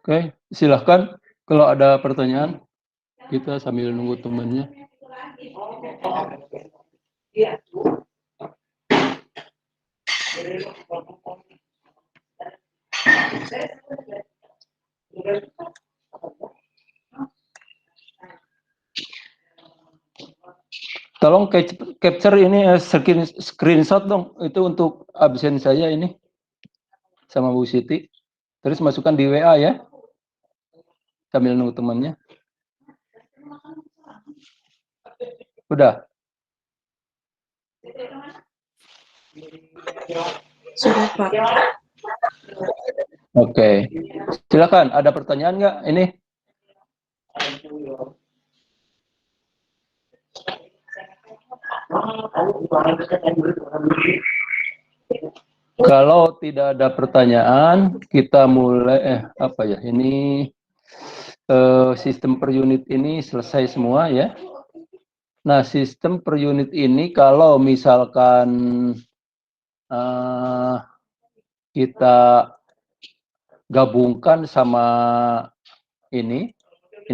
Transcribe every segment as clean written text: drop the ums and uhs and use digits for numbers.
Oke, silahkan kalau ada pertanyaan, kita sambil nunggu temannya. Tolong capture ini screenshot dong, itu untuk absen saya ini sama Bu Siti. Terus masukkan di WA ya, sambil nunggu temannya. Udah? Sudah, Pak. Oke, silakan. Ada pertanyaan nggak ini? Kalau tidak ada pertanyaan, kita mulai. Apa ya? Ini sistem per unit ini selesai semua ya. Nah, sistem per unit ini kalau misalkan kita gabungkan sama ini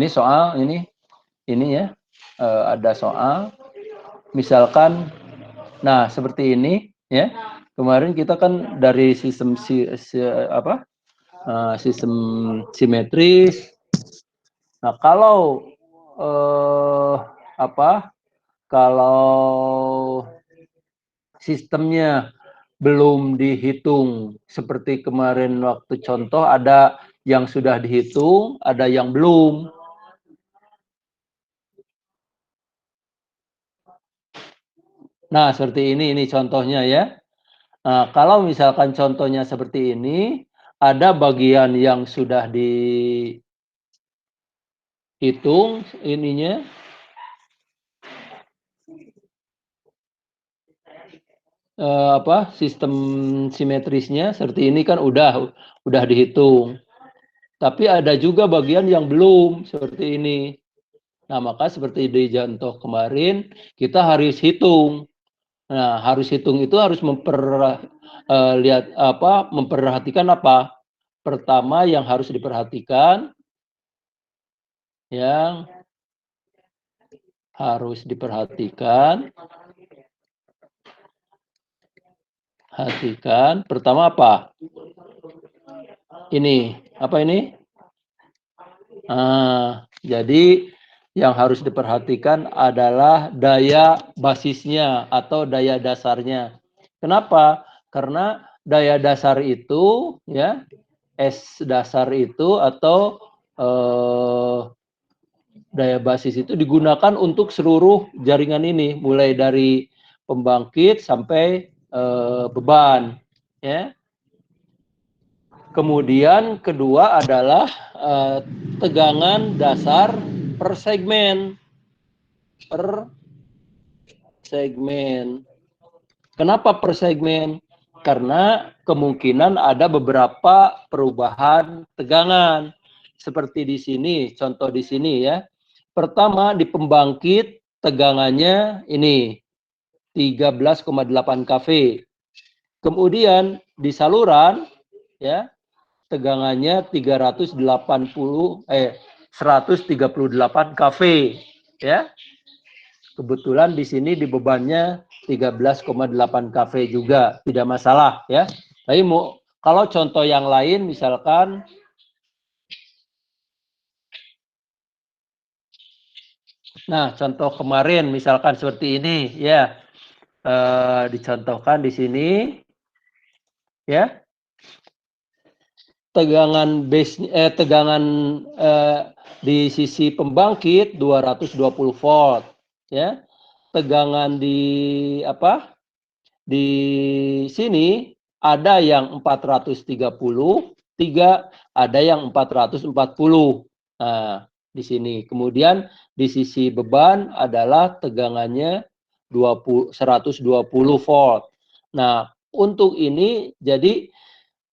soal ini ya, ada soal. Misalkan, nah seperti ini ya. Kemarin kita kan dari sistem sistem simetris. Nah, kalau kalau sistemnya belum dihitung seperti kemarin waktu contoh, ada yang sudah dihitung, ada yang belum. Nah, seperti ini contohnya ya. Nah, kalau misalkan contohnya seperti ini, ada bagian yang sudah dihitung ininya. Sistem simetrisnya seperti ini kan udah dihitung. Tapi ada juga bagian yang belum seperti ini. Nah, maka seperti di contoh kemarin kita harus hitung. Nah, harus hitung itu harus memperhatikan apa? Pertama yang harus diperhatikan, pertama apa? Ini, apa ini? Jadi yang harus diperhatikan adalah daya basisnya atau daya dasarnya. Kenapa? Karena daya dasar itu ya, S dasar itu atau daya basis itu digunakan untuk seluruh jaringan ini, mulai dari pembangkit sampai beban ya. Kemudian kedua adalah tegangan dasar per segmen. Kenapa per segmen? Karena kemungkinan ada beberapa perubahan tegangan. Seperti di sini, contoh di sini ya. Pertama di pembangkit tegangannya ini 13,8 kV. Kemudian di saluran ya tegangannya 138 kV ya. Kebetulan di sini di bebannya 13,8 kV juga, tidak masalah ya. Tapi kalau contoh yang lain misalkan contoh kemarin misalkan seperti ini ya. Dicontohkan di sini ya. Tegangan di sisi pembangkit 220 volt ya. Tegangan di sini ada yang 430, ada yang 440. Nah, di sini. Kemudian di sisi beban adalah tegangannya 120 volt. Nah, untuk ini jadi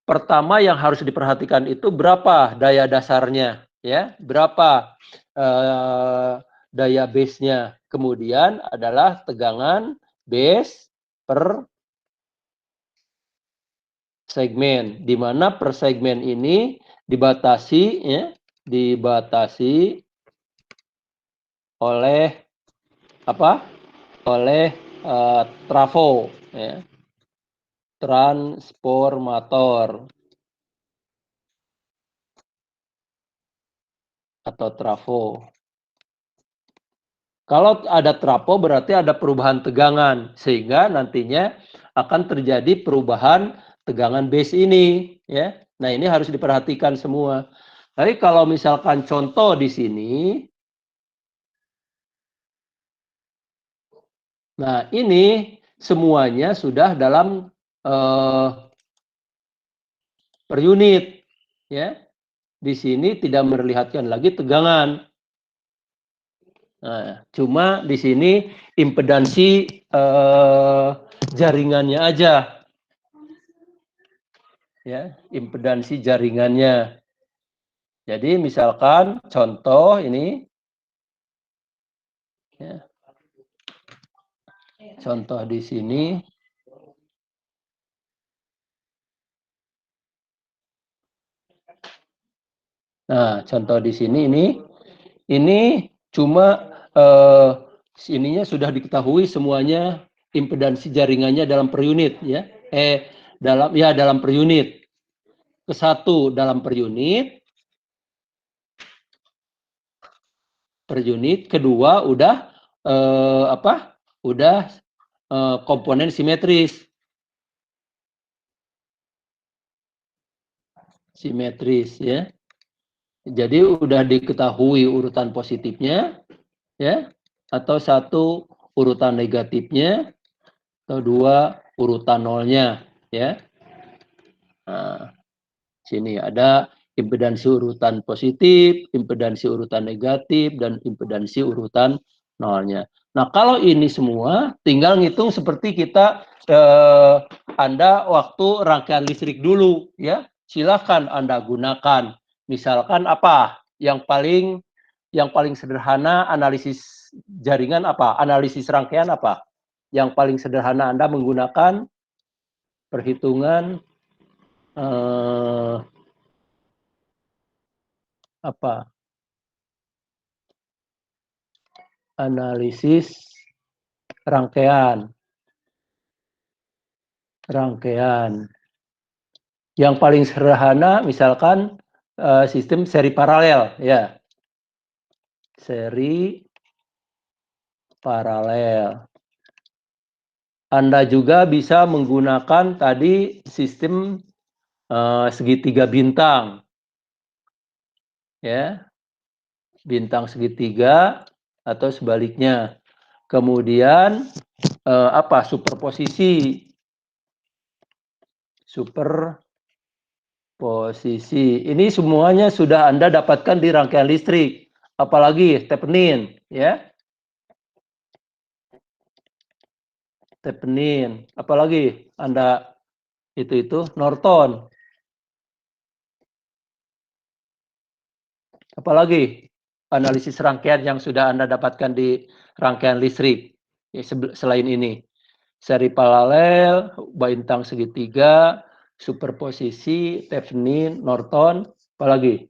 pertama yang harus diperhatikan itu berapa daya dasarnya ya, berapa daya base-nya. Kemudian adalah tegangan base per segmen, di mana per segmen ini dibatasi ya, dibatasi oleh apa? Oleh trafo ya. Transformator atau trafo. Kalau ada trafo berarti ada perubahan tegangan sehingga nantinya akan terjadi perubahan tegangan base ini ya. Nah, ini harus diperhatikan semua. Tapi kalau misalkan contoh di sini, nah ini semuanya sudah dalam per unit ya. Di sini tidak memperlihatkan lagi tegangan. Nah, cuma di sini impedansi jaringannya aja, ya, impedansi jaringannya. Jadi misalkan contoh ini, ya, contoh di sini. Nah, contoh di sini ini cuma ininya sudah diketahui semuanya impedansi jaringannya dalam per unit ya. Dalam per unit. Ke satu dalam per unit, kedua udah apa? Udah komponen simetris. Simetris ya. Jadi udah diketahui urutan positifnya ya, atau satu urutan negatifnya, atau dua urutan nolnya ya. Nah, sini ada impedansi urutan positif, impedansi urutan negatif, dan impedansi urutan nolnya. Nah, kalau ini semua tinggal ngitung seperti kita Anda waktu rangkaian listrik dulu ya. Silakan Anda gunakan. Misalkan apa? Yang paling sederhana analisis jaringan apa? Analisis rangkaian apa? Yang paling sederhana Anda menggunakan perhitungan apa? Analisis rangkaian. Yang paling sederhana misalkan sistem seri paralel ya. Seri paralel. Anda juga bisa menggunakan tadi sistem segitiga bintang. Ya. Bintang segitiga atau sebaliknya. Kemudian apa? Superposisi. Superposisi. Ini semuanya sudah Anda dapatkan di rangkaian listrik. Apalagi Thevenin, ya. Thevenin. Apalagi Anda itu Norton. Apalagi analisis rangkaian yang sudah Anda dapatkan di rangkaian listrik. Ya, selain ini. Seri paralel, bintang segitiga, superposisi, Thevenin, Norton, apalagi?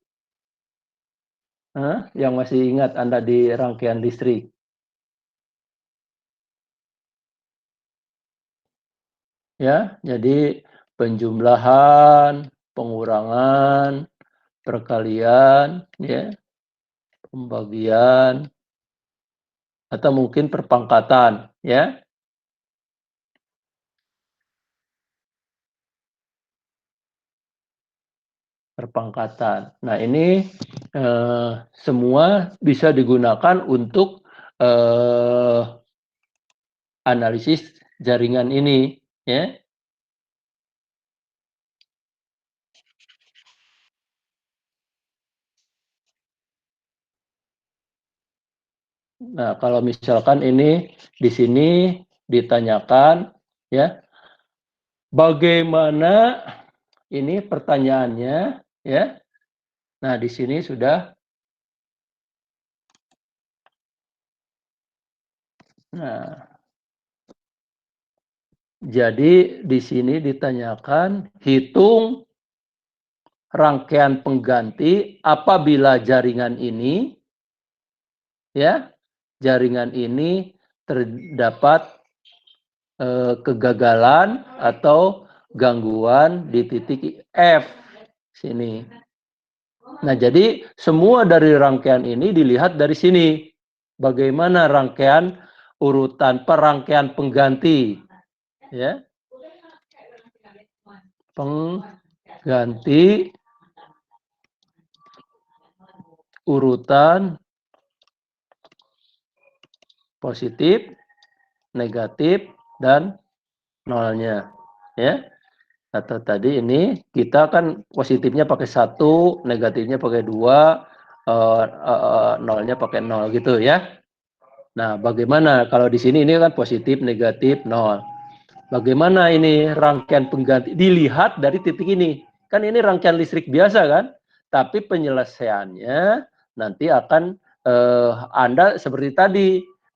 Yang masih ingat Anda di rangkaian listrik? Ya, jadi penjumlahan, pengurangan, perkalian, ya, pembagian, atau mungkin perpangkatan, ya. Perpangkatan. Nah, ini semua bisa digunakan untuk analisis jaringan ini, ya. Nah, kalau misalkan ini di sini ditanyakan, ya, bagaimana ini pertanyaannya, ya. Nah, di sini sudah. Nah, jadi di sini ditanyakan hitung rangkaian pengganti apabila jaringan ini, ya, jaringan ini terdapat kegagalan atau gangguan di titik F sini. Nah, jadi semua dari rangkaian ini dilihat dari sini. Bagaimana rangkaian urutan perangkaian pengganti, ya. Pengganti urutan positif, negatif, dan nolnya, ya. Atau tadi ini kita kan positifnya pakai 1, negatifnya pakai 2, nolnya pakai 0 gitu ya. Nah, bagaimana kalau di sini ini kan positif, negatif, 0. Bagaimana ini rangkaian pengganti dilihat dari titik ini. Kan ini rangkaian listrik biasa kan? Tapi penyelesaiannya nanti akan Anda seperti tadi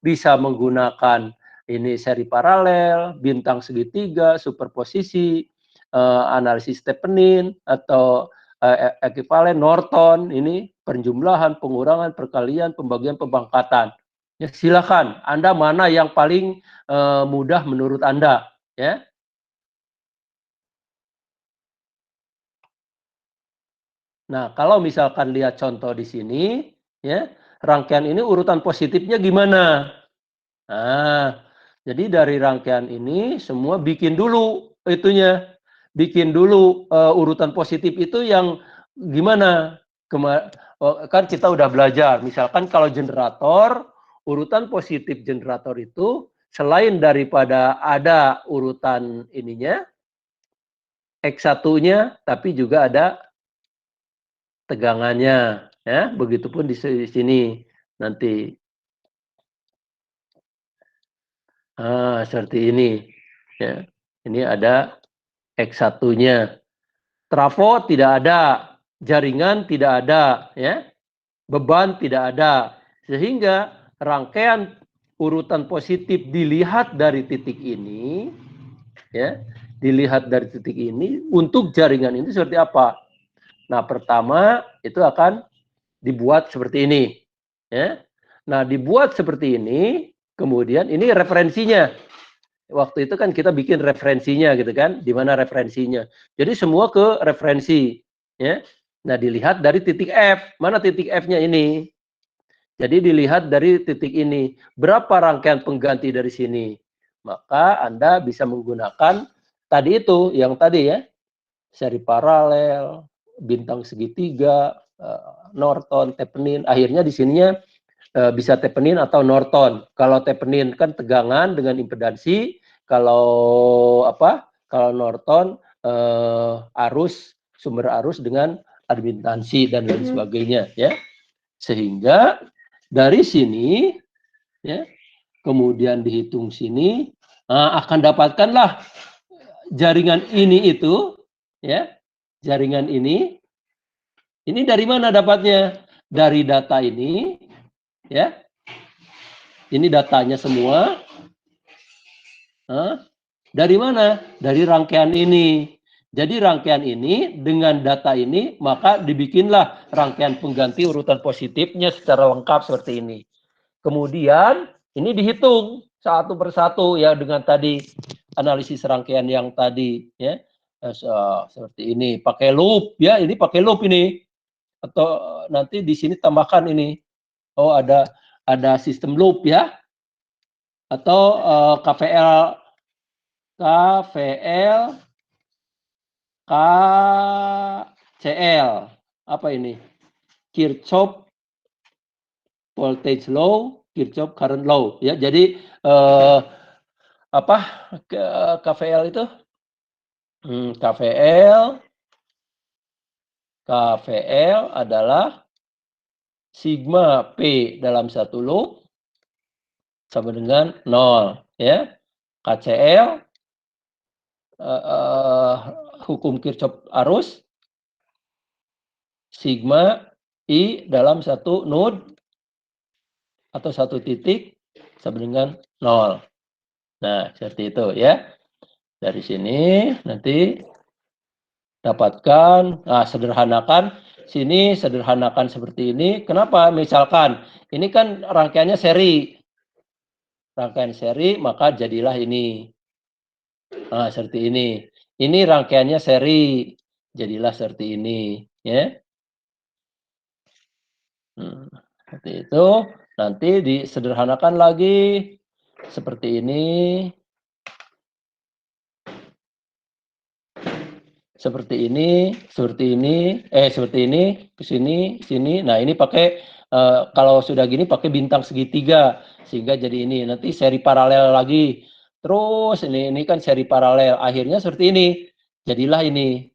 bisa menggunakan ini seri paralel, bintang segitiga, superposisi, analisis Thevenin atau ekivalen Norton, ini penjumlahan, pengurangan, perkalian, pembagian, pembangkatan. Ya, silakan Anda mana yang paling mudah menurut Anda, ya. Nah, kalau misalkan lihat contoh di sini, ya, rangkaian ini urutan positifnya gimana? Nah, jadi dari rangkaian ini semua bikin dulu itunya. Bikin dulu urutan positif itu yang gimana? Kan kita udah belajar, misalkan kalau generator, urutan positif generator itu selain daripada ada urutan ininya, X1-nya, tapi juga ada tegangannya, ya. Begitupun di sini nanti. Seperti ini, ya. Ini ada X1-nya. Trafo tidak ada, jaringan tidak ada, ya. Beban tidak ada. Sehingga rangkaian urutan positif dilihat dari titik ini, ya. Dilihat dari titik ini untuk jaringan ini seperti apa? Nah, pertama itu akan dibuat seperti ini, ya. Nah, dibuat seperti ini, kemudian ini referensinya. Waktu itu kan kita bikin referensinya gitu kan, di mana referensinya. Jadi semua ke referensi, ya. Nah, dilihat dari titik F. Mana titik F-nya ini? Jadi dilihat dari titik ini. Berapa rangkaian pengganti dari sini? Maka Anda bisa menggunakan tadi itu, yang tadi ya, seri paralel, bintang segitiga, Norton, Thevenin. Akhirnya di sininya bisa Thevenin atau Norton. Kalau Thevenin kan tegangan dengan impedansi, kalau apa? Kalau Norton arus, sumber arus dengan admintansi dan lain sebagainya, ya. Sehingga dari sini, ya, kemudian dihitung sini, akan dapatkanlah jaringan ini itu, ya, jaringan ini dari mana dapatnya? Dari data ini, ya. Ini datanya semua. Dari mana? Dari rangkaian ini. Jadi rangkaian ini dengan data ini maka dibikinlah rangkaian pengganti urutan positifnya secara lengkap seperti ini. Kemudian ini dihitung satu persatu ya dengan tadi analisis rangkaian yang tadi ya. Seperti ini pakai loop ya, ini pakai loop ini. Atau nanti di sini tambahkan ini. Oh, ada sistem loop ya. Atau KVL KCL. Apa ini? Kirchhoff voltage law, Kirchhoff current law. Ya, jadi apa KVL itu? KVL adalah sigma P dalam satu loop sama dengan 0. Ya. KCL hukum Kirchhoff arus sigma I dalam satu node atau satu titik sama dengan 0. Nah, seperti itu ya. Dari sini nanti Dapatkan, nah sederhanakan, sini sederhanakan seperti ini. Kenapa? Misalkan, ini kan rangkaiannya seri. Rangkaian seri, maka jadilah ini. Nah, seperti ini. Ini rangkaiannya seri, jadilah seperti ini. Ya. Seperti itu. Nanti disederhanakan lagi. Seperti ini. Seperti ini, seperti ini, seperti ini, ke sini, sini. Nah, ini pakai kalau sudah gini pakai bintang segitiga sehingga jadi ini. Nanti seri paralel lagi. Terus ini kan seri paralel. Akhirnya seperti ini. Jadilah ini.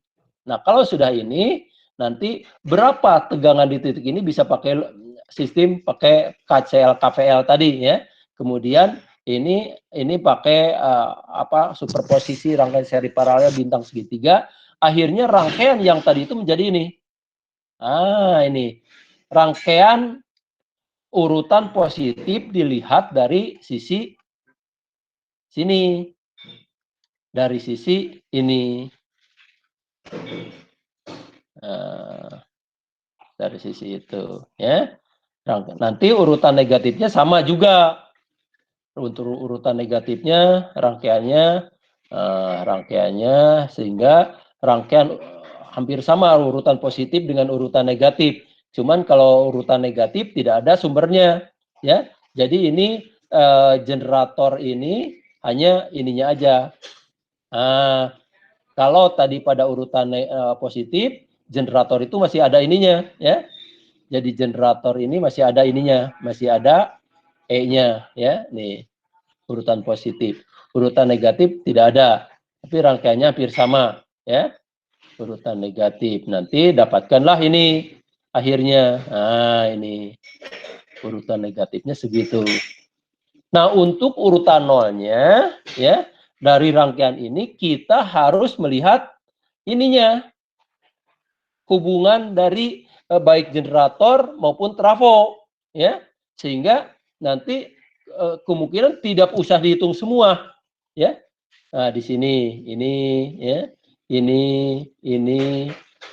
Nah, kalau sudah ini, nanti berapa tegangan di titik ini bisa pakai sistem pakai KCL KVL tadi ya. Kemudian ini pakai superposisi rangkaian seri paralel bintang segitiga. Akhirnya rangkaian yang tadi itu menjadi ini. Ini rangkaian urutan positif dilihat dari sisi sini, dari sisi ini, dari sisi itu, ya. Nanti urutan negatifnya sama juga. Untuk urutan negatifnya, rangkaiannya sehingga rangkaian hampir sama urutan positif dengan urutan negatif. Cuman kalau urutan negatif tidak ada sumbernya, ya. Jadi ini generator ini hanya ininya aja. Kalau tadi pada urutan positif, generator itu masih ada ininya, ya. Jadi generator ini masih ada ininya, masih ada E-nya, ya. Nih, urutan positif. Urutan negatif tidak ada, tapi rangkaiannya hampir sama, ya. Urutan negatif. Nanti dapatkanlah ini akhirnya. Nah, ini urutan negatifnya segitu. Nah, untuk urutan nolnya, ya, dari rangkaian ini kita harus melihat ininya, hubungan dari baik generator maupun trafo, ya, sehingga nanti kemungkinan tidak usah dihitung semua, ya. Nah, di sini ini, ya, ini,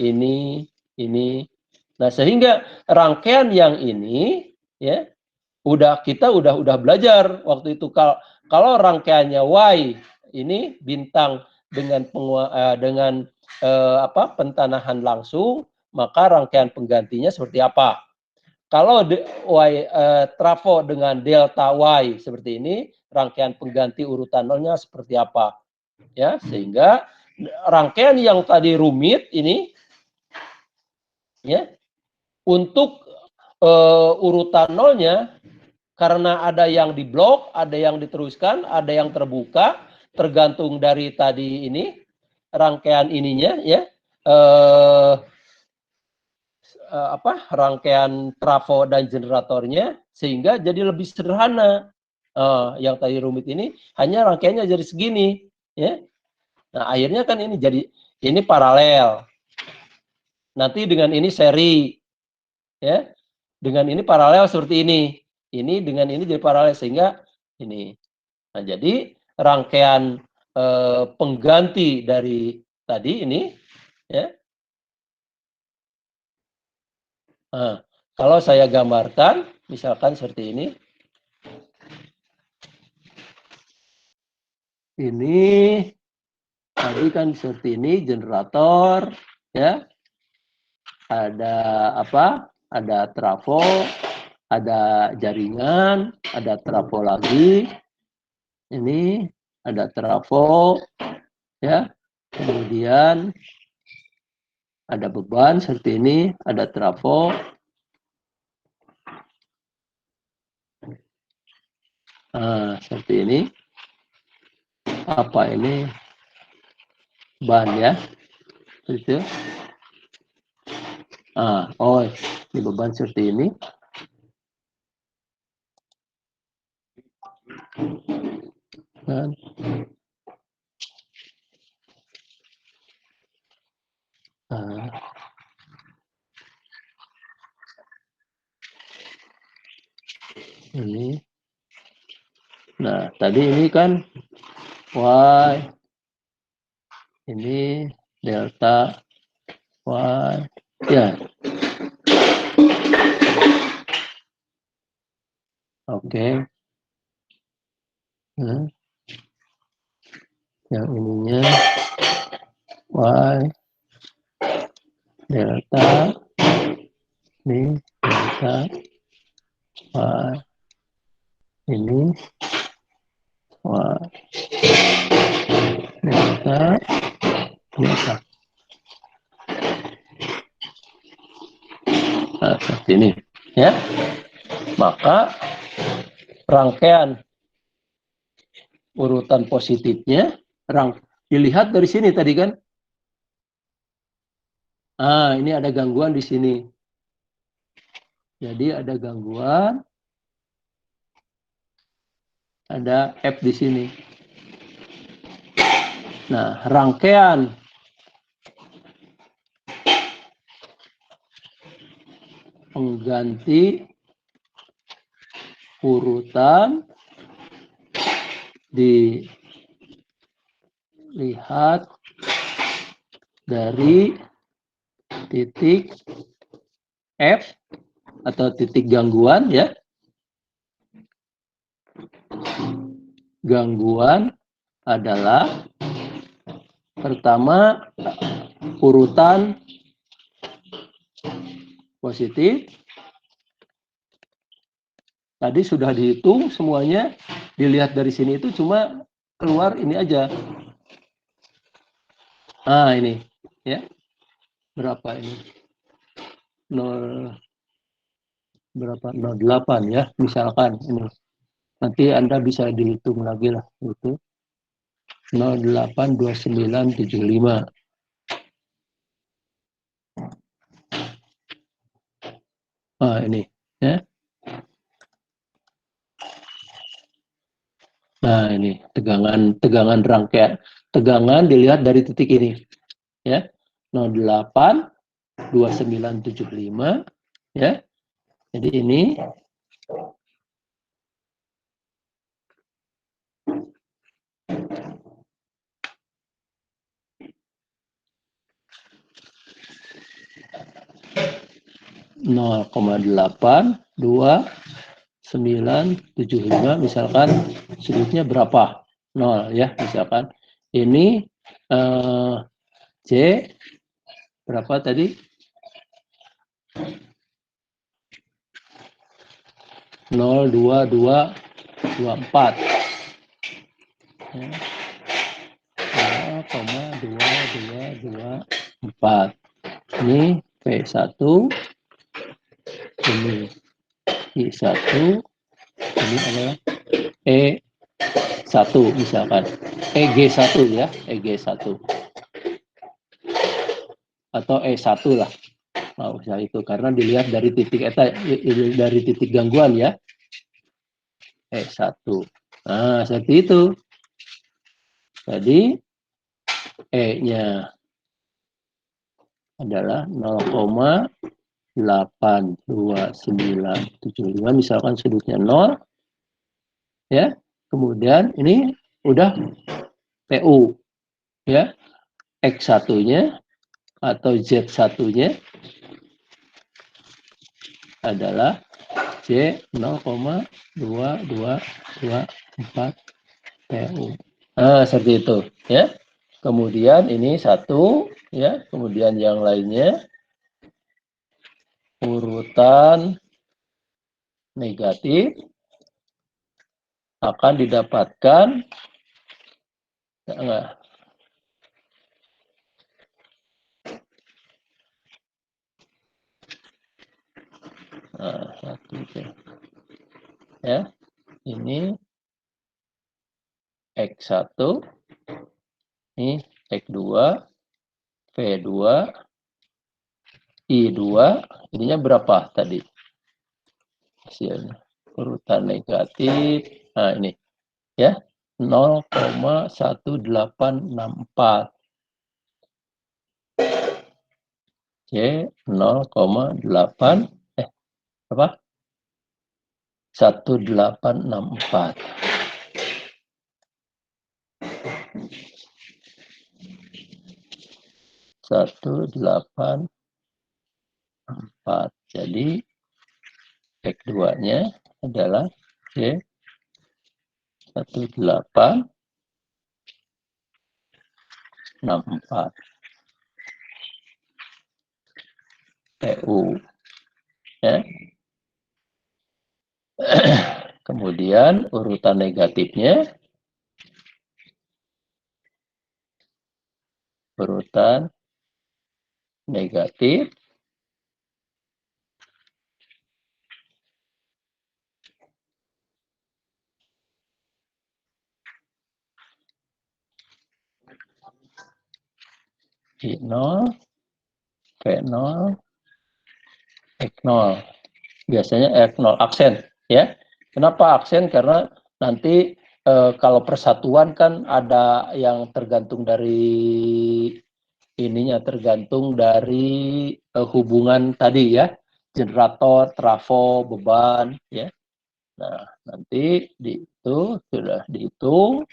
ini. Nah, sehingga rangkaian yang ini, ya, kita udah belajar waktu itu. Kalau rangkaiannya Y ini bintang dengan pentanahan langsung, maka rangkaian penggantinya seperti apa? Kalau trafo dengan delta Y seperti ini, rangkaian pengganti urutan nolnya seperti apa? Ya, sehingga rangkaian yang tadi rumit ini, ya, untuk urutan nolnya, karena ada yang diblok, ada yang diteruskan, ada yang terbuka, tergantung dari tadi ini rangkaian ininya, ya. Rangkaian trafo dan generatornya, sehingga jadi lebih sederhana. Yang tadi rumit ini hanya rangkaiannya jadi segini, ya. Nah, akhirnya kan ini jadi ini paralel. Nanti dengan ini seri, ya. Dengan ini paralel seperti ini. Ini dengan ini jadi paralel sehingga ini. Nah, jadi rangkaian pengganti dari tadi ini, ya. Nah, kalau saya gambarkan, misalkan seperti ini. Ini tadi kan seperti ini generator, ya. Ada apa? Ada trafo, ada jaringan, ada trafo lagi. Ini ada trafo, ya. Kemudian ada beban seperti ini, ada trafo. Nah, seperti ini. Apa ini? Ban, ya. Itu. Ini beban seperti ini. Dan ini. Nah, tadi ini kan Y, ini delta Y. Ya. Oke. Nah, yang ininya Y delta, ini delta Y, ini Y delta delta. Nah, seperti ini ya. Maka rangkaian urutan positifnya dilihat dari sini tadi kan. Ini ada gangguan di sini. Jadi ada gangguan, ada F di sini. Nah, rangkaian pengganti urutan dilihat dari titik F atau titik gangguan ya. Gangguan adalah pertama urutan positif. Tadi sudah dihitung semuanya, dilihat dari sini itu cuma keluar ini aja. Ini ya. Berapa ini? 0 berapa? 0,8 ya, misalkan ini. Nanti Anda bisa dihitung lagi lah itu. 0,82975. Ini ya. Nah, ini tegangan rangkaian. Tegangan dilihat dari titik ini. Ya. 0,82975 ya. Jadi ini nol koma delapan dua sembilan tujuh lima, misalkan sudutnya berapa? 0 ya, misalkan. Ini C berapa tadi? 0,2224 ya. 0,2224. Ini P1, ini I1, ini adalah E1 misalkan. EG1 ya, EG1. Atau E1 lah. Nah, usah itu karena dilihat dari titik dari titik gangguan ya. E1. Nah, seperti itu. Jadi E-nya adalah 0,82975, misalkan sudutnya 0 ya. Kemudian ini udah PU ya. X1-nya atau Z1-nya adalah C 0,2224 PU. Nah, seperti itu ya. Kemudian ini satu ya, kemudian yang lainnya urutan negatif akan didapatkan enggak. Nah, satu ya. Ini X1, ini X2, V2, I2, ininya berapa tadi hasilnya? Urutan negatif. Nah, ini ya. 0,1864. C 0,8 apa? 1864. 184. Jadi X2-nya adalah C 1864 PU, ya. Kemudian urutan negatifnya, urutan negatif I0, V0, X0. Biasanya X0 aksen, ya. Kenapa aksen? Karena nanti kalau persatuan kan ada yang tergantung dari ininya, tergantung dari hubungan tadi, ya. Generator, trafo, beban, ya. Nah, nanti itu sudah dihitung.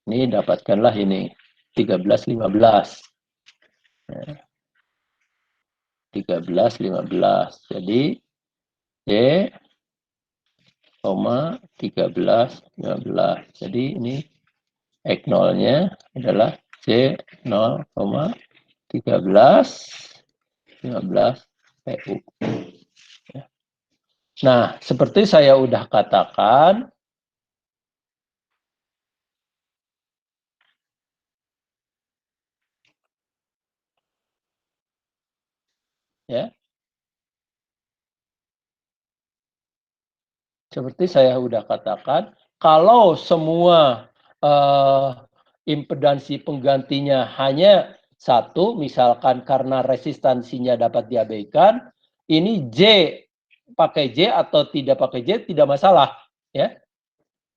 Ini dapatkanlah ini 1315. Ya. 1315. Jadi C, 1315. Jadi ini X0-nya adalah C 0,1315 PU. Nah, seperti saya udah katakan, ya, seperti saya udah katakan, kalau semua impedansi penggantinya hanya satu, misalkan karena resistansinya dapat diabaikan, ini J pakai J atau tidak pakai J tidak masalah, ya.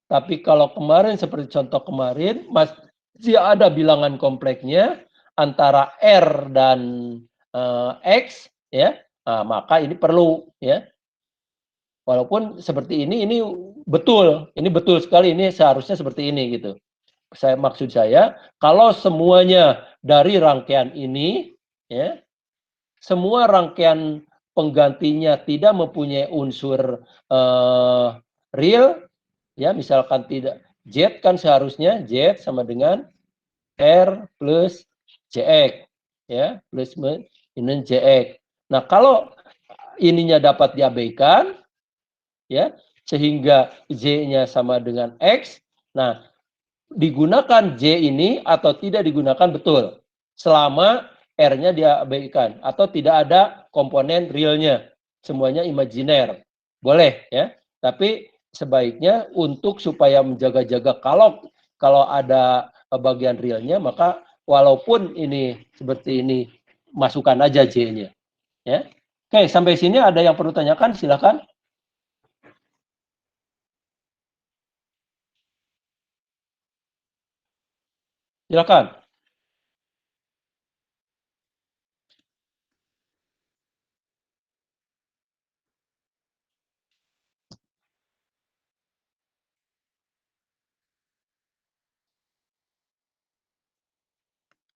Tapi kalau kemarin seperti contoh kemarin masih ada bilangan kompleksnya antara R dan X, ya. Nah, maka ini perlu, ya. Walaupun seperti ini betul sekali, ini seharusnya seperti ini gitu. Maksud saya, kalau semuanya dari rangkaian ini, ya, semua rangkaian penggantinya tidak mempunyai unsur real, ya, misalkan tidak Z kan seharusnya Z sama dengan R plus JX, ya, plus minus JX. Nah, kalau ininya dapat diabaikan, ya, sehingga Z-nya sama dengan X, nah, digunakan J ini atau tidak digunakan betul selama R-nya diabaikan atau tidak ada komponen realnya, semuanya imajiner, boleh, ya. Tapi sebaiknya untuk supaya menjaga-jaga kalau ada bagian realnya, maka walaupun ini seperti ini masukkan aja J-nya, ya. Oke, sampai sini ada yang perlu tanyakan, silakan. Silakan.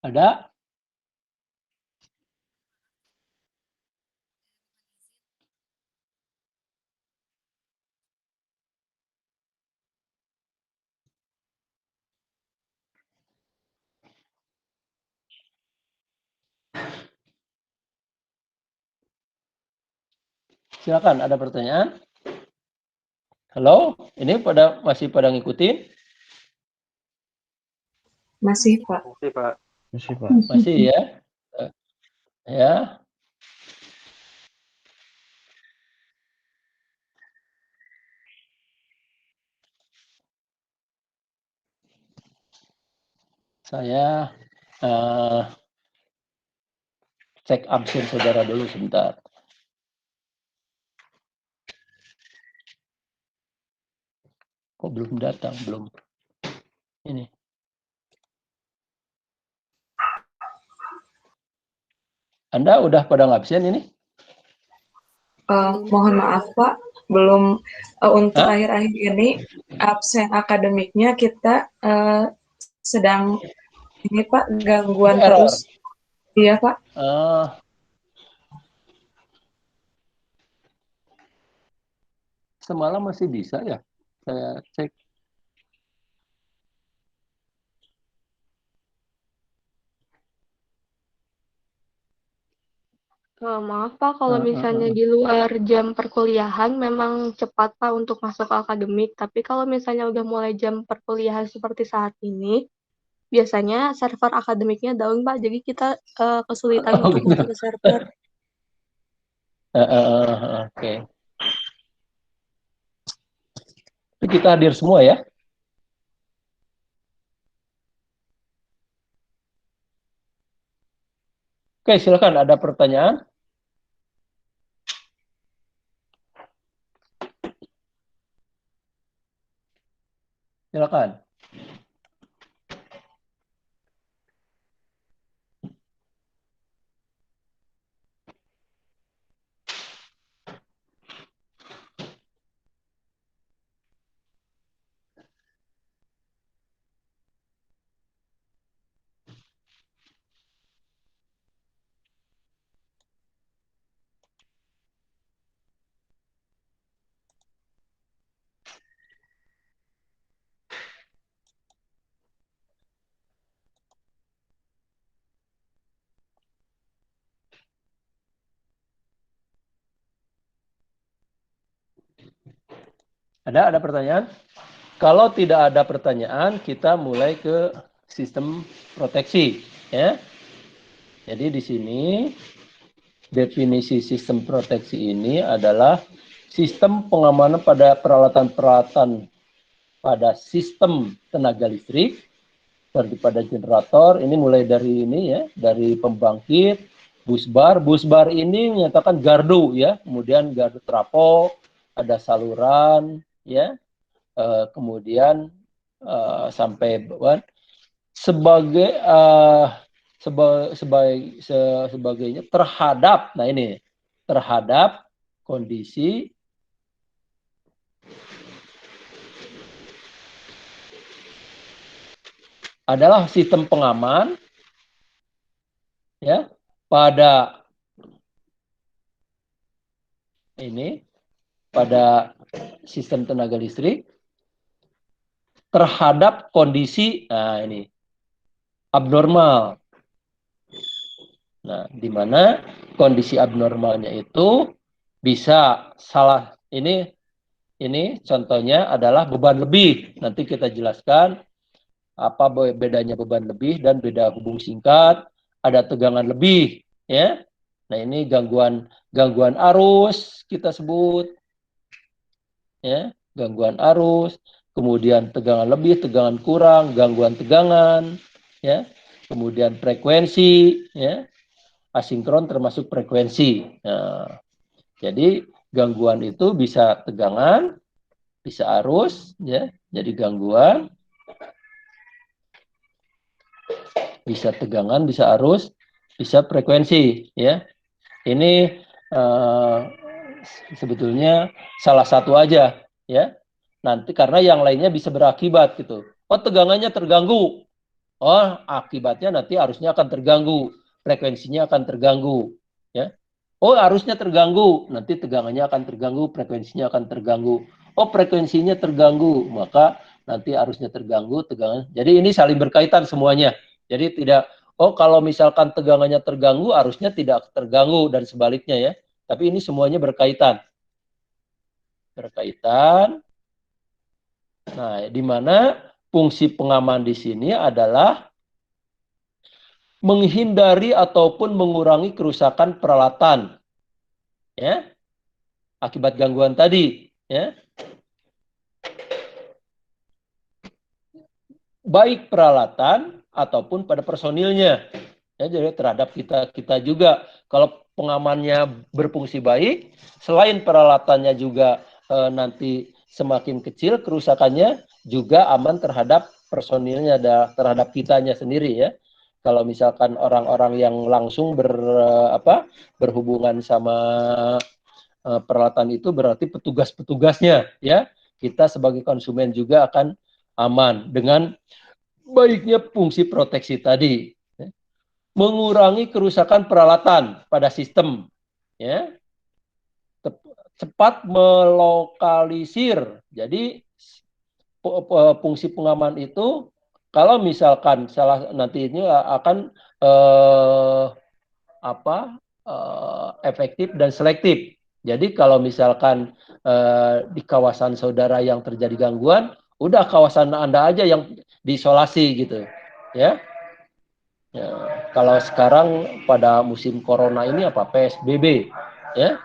Ada? Silakan, ada pertanyaan? Halo, ini masih pada ngikutin? Masih, Pak. Masih, Pak. Masih, Pak. Masih, ya? Ya. Saya cek absen saudara dulu sebentar. Kok belum datang? Belum. Ini. Anda udah pada ngabsen ini? Mohon maaf, Pak. Belum, untuk akhir-akhir ini, absen akademiknya kita sedang ini, Pak, gangguan Error. terus. Iya, Pak. Semalam masih bisa ya? Saya cek. Maaf Pak, kalau misalnya di luar jam perkuliahan memang cepat Pak untuk masuk ke akademik, tapi kalau misalnya udah mulai jam perkuliahan seperti saat ini, biasanya server akademiknya down Pak, jadi kita kesulitan Oh, untuk gitu. masuk ke server. Oke. Tapi kita hadir semua ya? Oke, silakan. Ada pertanyaan? Silakan. Ada pertanyaan? Kalau tidak ada pertanyaan, kita mulai ke sistem proteksi, ya. Jadi di sini definisi sistem proteksi ini adalah sistem pengamanan pada peralatan-peralatan pada sistem tenaga listrik seperti pada generator. Ini mulai dari ini ya, dari pembangkit, busbar. Busbar ini menyatakan gardu ya, kemudian gardu trafo, ada saluran ya, kemudian sampai sebagai sebagainya terhadap, nah ini terhadap kondisi adalah sistem pengaman ya pada ini pada sistem tenaga listrik terhadap kondisi nah ini abnormal. Nah, di mana kondisi abnormalnya itu bisa salah ini contohnya adalah beban lebih. Nanti kita jelaskan apa bedanya beban lebih dan beda hubung singkat, ada tegangan lebih ya. Nah, ini gangguan arus kita sebut ya, gangguan arus, kemudian tegangan lebih, tegangan kurang, gangguan tegangan ya. Kemudian frekuensi ya. Asinkron termasuk frekuensi. Nah, jadi gangguan itu bisa tegangan, bisa arus ya. Jadi gangguan bisa tegangan, bisa arus, bisa frekuensi ya. Ini sebetulnya salah satu aja ya. Nanti karena yang lainnya bisa berakibat gitu. Oh, tegangannya terganggu. Oh, akibatnya nanti arusnya akan terganggu, frekuensinya akan terganggu ya. Oh, arusnya terganggu, nanti tegangannya akan terganggu, frekuensinya akan terganggu. Oh, frekuensinya terganggu, maka nanti arusnya terganggu, tegangan. Jadi ini saling berkaitan semuanya. Jadi tidak, oh kalau misalkan tegangannya terganggu, arusnya tidak terganggu dan sebaliknya ya. Tapi ini semuanya berkaitan. Berkaitan. Nah, di mana fungsi pengaman di sini adalah menghindari ataupun mengurangi kerusakan peralatan ya akibat gangguan tadi ya, baik peralatan ataupun pada personilnya ya. Jadi terhadap kita juga kalau pengamannya berfungsi baik, selain peralatannya juga nanti semakin kecil kerusakannya, juga aman terhadap personilnya, terhadap kitanya sendiri ya. Kalau misalkan orang-orang yang langsung berhubungan sama peralatan itu berarti petugas-petugasnya ya. Kita sebagai konsumen juga akan aman dengan baiknya fungsi proteksi tadi. mengurangi kerusakan peralatan pada sistem, ya. Cepat melokalisir. Jadi fungsi pengaman itu kalau misalkan nanti ini akan efektif dan selektif. Jadi kalau misalkan di kawasan saudara yang terjadi gangguan, udah kawasan Anda aja yang diisolasi gitu, ya. Ya, kalau sekarang pada musim corona ini PSBB, ya.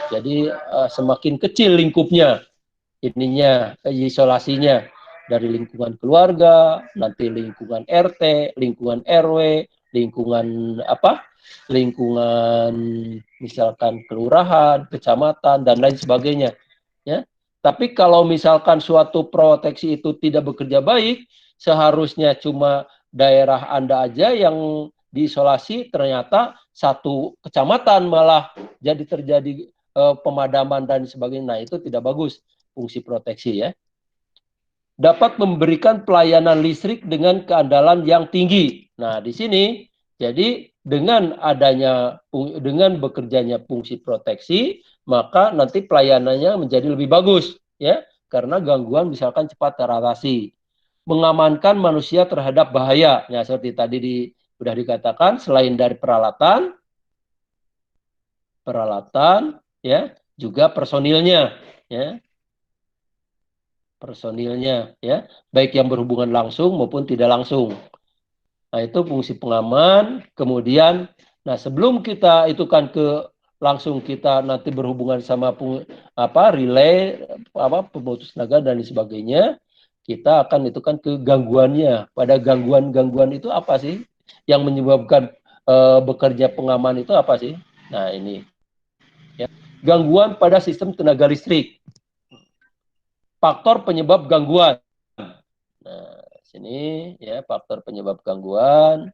Jadi semakin kecil lingkupnya, isolasinya dari lingkungan keluarga, nanti lingkungan RT, lingkungan RW, lingkungan lingkungan misalkan kelurahan, kecamatan dan lain sebagainya, ya. Tapi kalau misalkan suatu proteksi itu tidak bekerja baik, seharusnya cuma daerah Anda aja yang diisolasi, ternyata satu kecamatan malah terjadi pemadaman dan sebagainya. Nah, itu tidak bagus fungsi proteksi, ya. Dapat memberikan pelayanan listrik dengan keandalan yang tinggi. Nah, di sini jadi dengan bekerjanya fungsi proteksi, maka nanti pelayanannya menjadi lebih bagus, ya, karena gangguan misalkan cepat teratasi. Mengamankan manusia terhadap bahaya. Nah, seperti tadi sudah dikatakan, selain dari peralatan, ya, juga personilnya, ya. Personilnya, ya, baik yang berhubungan langsung maupun tidak langsung. Nah, itu fungsi pengaman. Kemudian, nah, sebelum kita itu kan langsung kita nanti berhubungan sama relay, pemutus tenaga dan sebagainya, kita akan itu kan ke gangguannya. Pada gangguan itu apa sih yang menyebabkan bekerja pengaman itu apa sih? Nah, ini, ya. Gangguan pada sistem tenaga listrik. Faktor penyebab gangguan. Nah, sini, ya, faktor penyebab gangguan.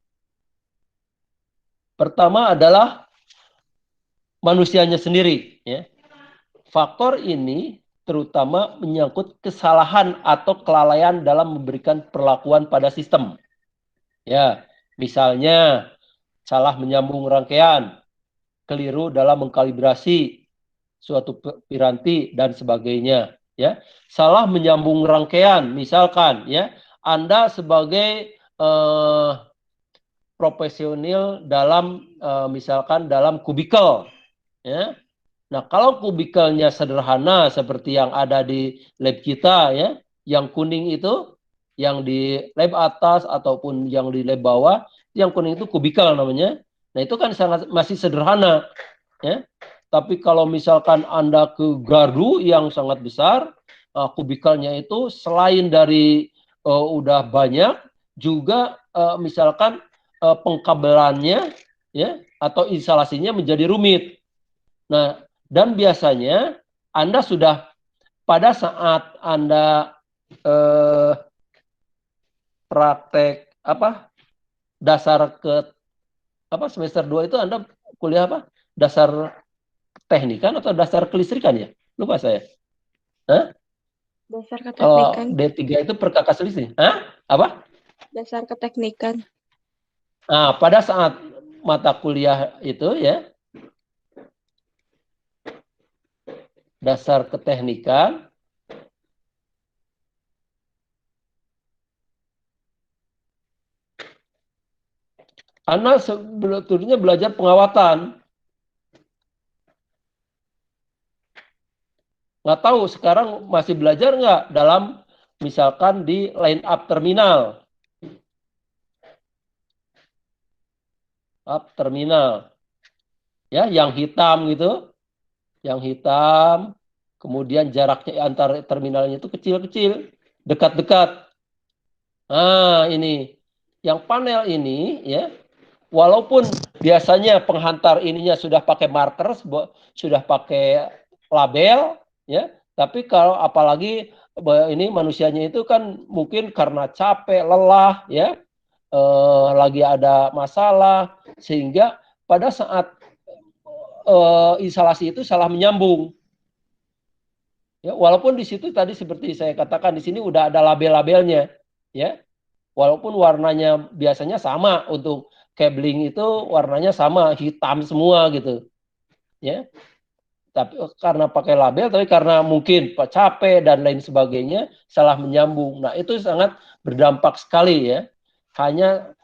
Pertama adalah manusianya sendiri, ya. Faktor ini terutama menyangkut kesalahan atau kelalaian dalam memberikan perlakuan pada sistem. Ya, misalnya salah menyambung rangkaian, keliru dalam mengkalibrasi suatu piranti dan sebagainya, ya. Salah menyambung rangkaian, misalkan, ya, Anda sebagai profesional dalam misalkan dalam kubikel, ya. Nah, kalau kubikelnya sederhana seperti yang ada di lab kita, ya, yang kuning itu, yang di lab atas ataupun yang di lab bawah, yang kuning itu kubikel namanya. Nah, itu kan masih sederhana, ya. Tapi kalau misalkan Anda ke gardu yang sangat besar, kubikelnya itu selain dari udah banyak, juga misalkan pengkabelannya, ya, atau instalasinya menjadi rumit. Nah, dan biasanya Anda sudah pada saat Anda praktek dasar semester 2 itu Anda kuliah dasar teknikan atau dasar kelistrikan, ya? Lupa saya. Hah? Dasar Kalau keteknikan. D3 itu perkakas listrik. Hah? Apa? Dasar keteknikan. Nah, pada saat mata kuliah itu, ya, dasar keteknikan, Anda sebetulnya belajar pengawatan. Nggak tahu sekarang masih belajar nggak dalam misalkan di line up terminal. Ya, yang hitam gitu. Yang hitam, kemudian jaraknya antar terminalnya itu kecil-kecil, dekat-dekat. Nah, ini. Yang panel ini, ya, walaupun biasanya penghantar ininya sudah pakai marker, sudah pakai label, ya, tapi kalau apalagi ini manusianya itu kan mungkin karena capek, lelah, ya, lagi ada masalah, sehingga pada saat instalasi itu salah menyambung. Ya, walaupun di situ tadi seperti saya katakan di sini udah ada label-labelnya, ya. Walaupun warnanya biasanya sama untuk cabling itu warnanya sama, hitam semua gitu. Ya. Tapi karena pakai label, tapi karena mungkin capek dan lain sebagainya, salah menyambung. Nah, itu sangat berdampak sekali ya. Hanya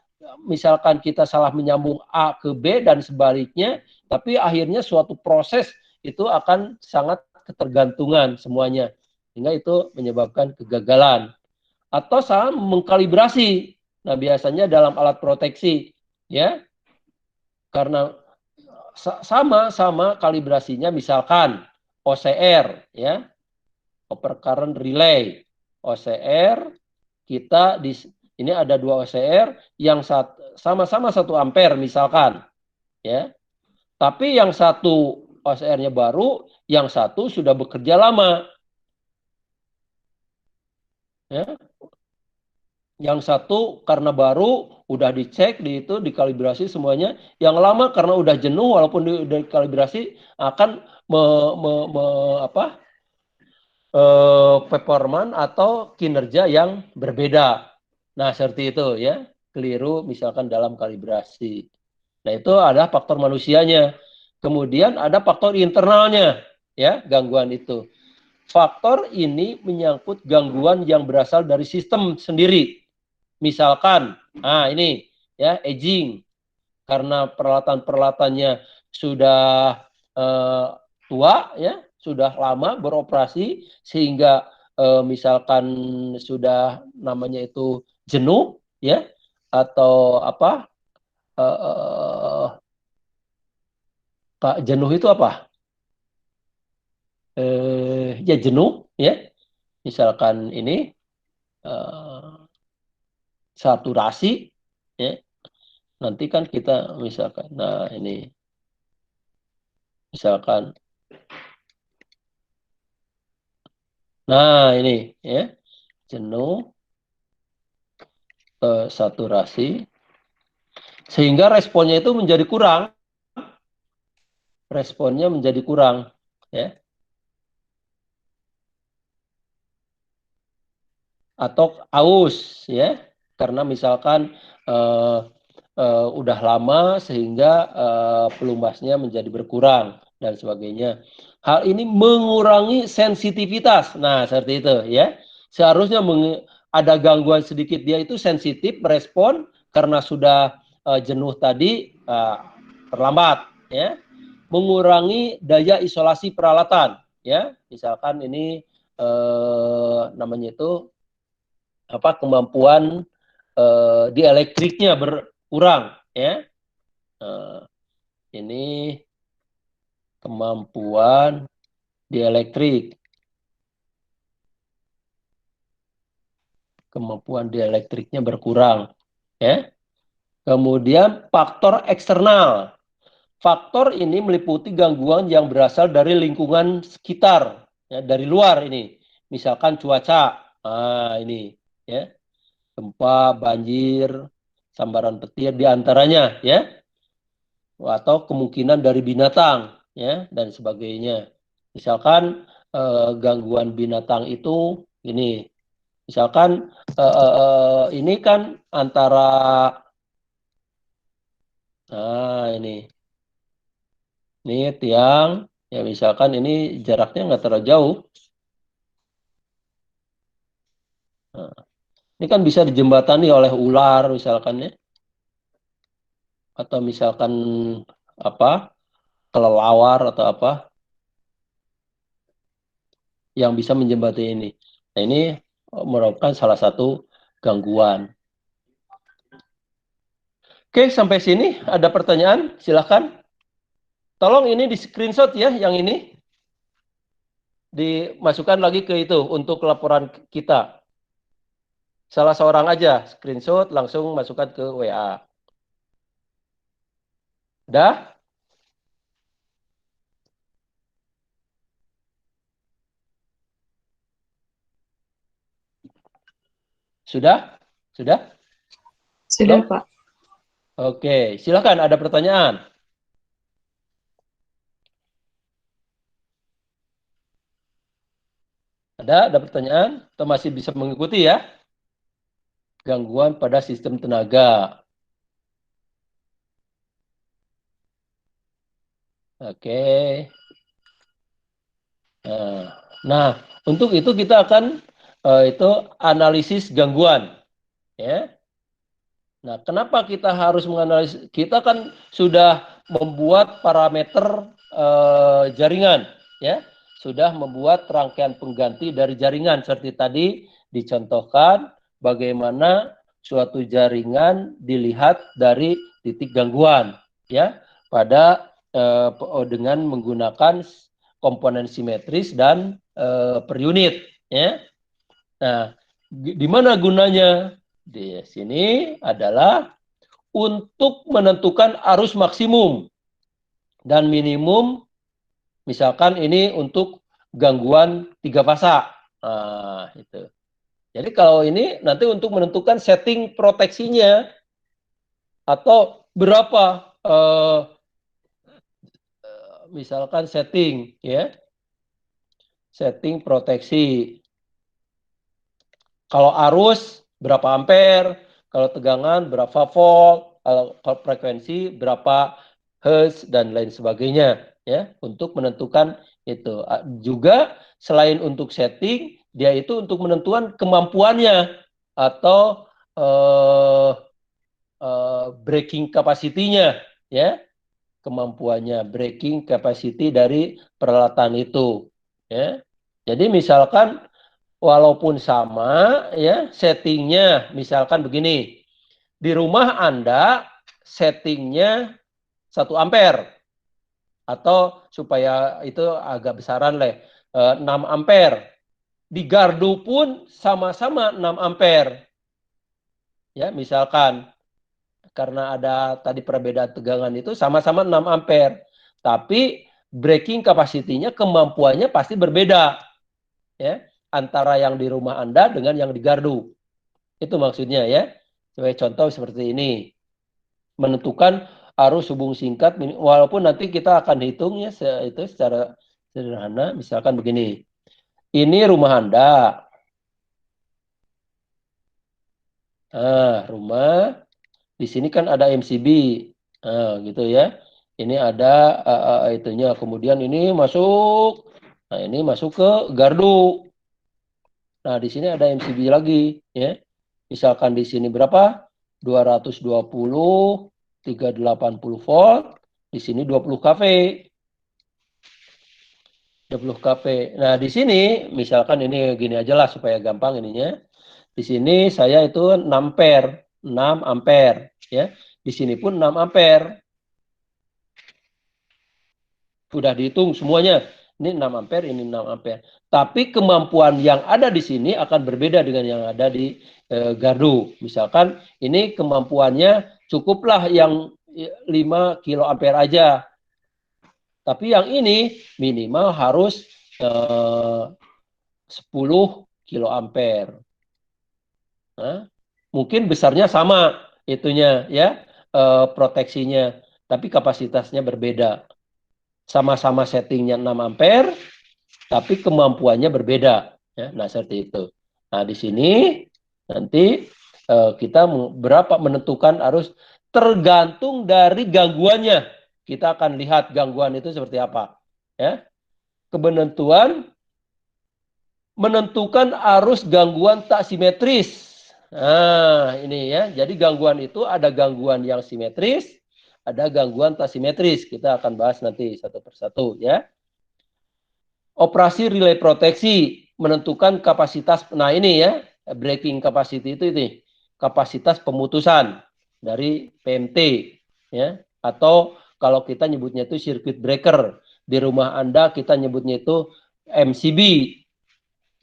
misalkan kita salah menyambung A ke B dan sebaliknya, tapi akhirnya suatu proses itu akan sangat ketergantungan semuanya. Sehingga itu menyebabkan kegagalan. Atau salah mengkalibrasi. Nah, biasanya dalam alat proteksi ya. Karena sama kalibrasinya, misalkan OCR ya, Over Current Relay. OCR kita ini ada 2 OCR yang sama-sama 1 ampere misalkan ya. Tapi yang satu OCR-nya baru, yang satu sudah bekerja lama. Ya. Yang satu karena baru, udah dicek, dikalibrasi semuanya. Yang lama karena udah jenuh, walaupun dikalibrasi, akan performan atau kinerja yang berbeda. Nah, seperti itu ya. Keliru misalkan dalam kalibrasi. Nah, itu adalah faktor manusianya. Kemudian ada faktor internalnya, ya, gangguan itu. Faktor ini menyangkut gangguan yang berasal dari sistem sendiri. Misalkan, ini ya, aging, karena peralatan-peralatannya sudah tua ya, sudah lama beroperasi sehingga misalkan sudah namanya itu jenuh ya, atau apa, jenuh itu apa? Ya jenuh ya, misalkan ini saturasi ya. Nanti kan kita misalkan, nah ini misalkan, nah ini ya, jenuh, saturasi, sehingga responnya itu menjadi kurang, ya, atau aus ya, karena misalkan udah lama sehingga pelumasnya menjadi berkurang dan sebagainya. Hal ini mengurangi sensitivitas. Nah, seperti itu ya. Seharusnya ada gangguan sedikit, dia itu sensitif merespon karena sudah jenuh tadi, terlambat ya. Mengurangi daya isolasi peralatan ya. Misalkan ini namanya itu apa, kemampuan dielektriknya berkurang ya. Ini kemampuan dielektriknya berkurang ya. Kemudian faktor eksternal. Faktor ini meliputi gangguan yang berasal dari lingkungan sekitar ya, dari luar ini. Misalkan cuaca. Ini ya. Gempa, banjir, sambaran petir diantaranya ya. Atau kemungkinan dari binatang ya, dan sebagainya. Misalkan gangguan binatang itu ini, misalkan ini kan antara ini tiang ya, misalkan ini jaraknya nggak terlalu jauh. Nah, ini kan bisa dijembatani oleh ular misalkan ya, atau misalkan apa, kelelawar atau apa yang bisa menjembatani ini. Nah, ini merupakan salah satu gangguan. Oke, sampai sini ada pertanyaan? Silahkan. Tolong ini di screenshot ya, yang ini. Dimasukkan lagi ke itu untuk laporan kita. Salah seorang aja, screenshot, langsung masukkan ke WA. Dah? Sudah? Sudah? Sudah, Belum? Pak. Oke, silakan, ada pertanyaan. Ada pertanyaan? Atau masih bisa mengikuti ya? Gangguan pada sistem tenaga. Oke. Nah, untuk itu kita akan itu analisis gangguan, ya. Nah, kenapa kita harus menganalisis? Kita kan sudah membuat parameter jaringan, ya. Sudah membuat rangkaian pengganti dari jaringan seperti tadi dicontohkan bagaimana suatu jaringan dilihat dari titik gangguan, ya, pada dengan menggunakan komponen simetris dan per unit, ya. Nah, di mana gunanya? Di sini adalah untuk menentukan arus maksimum dan minimum, misalkan ini untuk gangguan 3 fasa. Nah, itu. Jadi kalau ini nanti untuk menentukan setting proteksinya atau berapa misalkan setting, ya. Setting proteksi. Kalau arus berapa ampere, kalau tegangan berapa volt, kalau frekuensi berapa hertz dan lain sebagainya, ya, untuk menentukan itu. Juga selain untuk setting, dia itu untuk menentukan kemampuannya atau breaking capacity-nya, ya, kemampuannya breaking capacity dari peralatan itu, ya. Jadi misalkan walaupun sama, ya, settingnya misalkan begini, di rumah Anda settingnya 1 ampere atau supaya itu agak besaran lah, 6 ampere. Di gardu pun sama-sama 6 ampere, ya, misalkan karena ada tadi perbedaan tegangan itu sama-sama 6 ampere, tapi breaking capacity-nya kemampuannya pasti berbeda, ya, antara yang di rumah Anda dengan yang di gardu. Itu maksudnya, ya. Sebagai contoh seperti ini. Menentukan arus hubung singkat, walaupun nanti kita akan hitung, ya, itu secara sederhana. Misalkan begini. Ini rumah Anda. Nah, rumah. Di sini kan ada MCB. Nah, gitu, ya. Ini ada itunya. Kemudian ini masuk. Nah, ini masuk ke gardu. Nah, di sini ada MCB lagi, ya. Misalkan di sini berapa? 220, 380 volt. Di sini 20 kV. 20 kV. Nah, di sini misalkan ini gini aja lah supaya gampang ininya. Di sini saya itu 6 ampere, 6 ampere, ya. Di sini pun 6 ampere. Sudah dihitung semuanya. Ini 6 ampere, ini 6 ampere. Tapi kemampuan yang ada di sini akan berbeda dengan yang ada di gardu. Misalkan ini kemampuannya cukuplah yang 5 kilo ampere aja. Tapi yang ini minimal harus 10 kilo ampere. Nah, mungkin besarnya sama itunya, ya, proteksinya. Tapi kapasitasnya berbeda. Sama-sama settingnya 6 ampere, tapi kemampuannya berbeda, ya. Nah, seperti itu. Nah, di sini nanti kita berapa menentukan arus tergantung dari gangguannya. Kita akan lihat gangguan itu seperti apa, ya. Kebenentuan menentukan arus gangguan tak simetris. Nah, ini, ya. Jadi gangguan itu ada gangguan yang simetris, ada gangguan tak simetris. Kita akan bahas nanti satu persatu, ya. Operasi relay proteksi menentukan kapasitas. Nah, ini, ya, breaking capacity itu ini kapasitas pemutusan dari PMT, ya, atau kalau kita nyebutnya itu circuit breaker. Di rumah Anda kita nyebutnya itu MCB,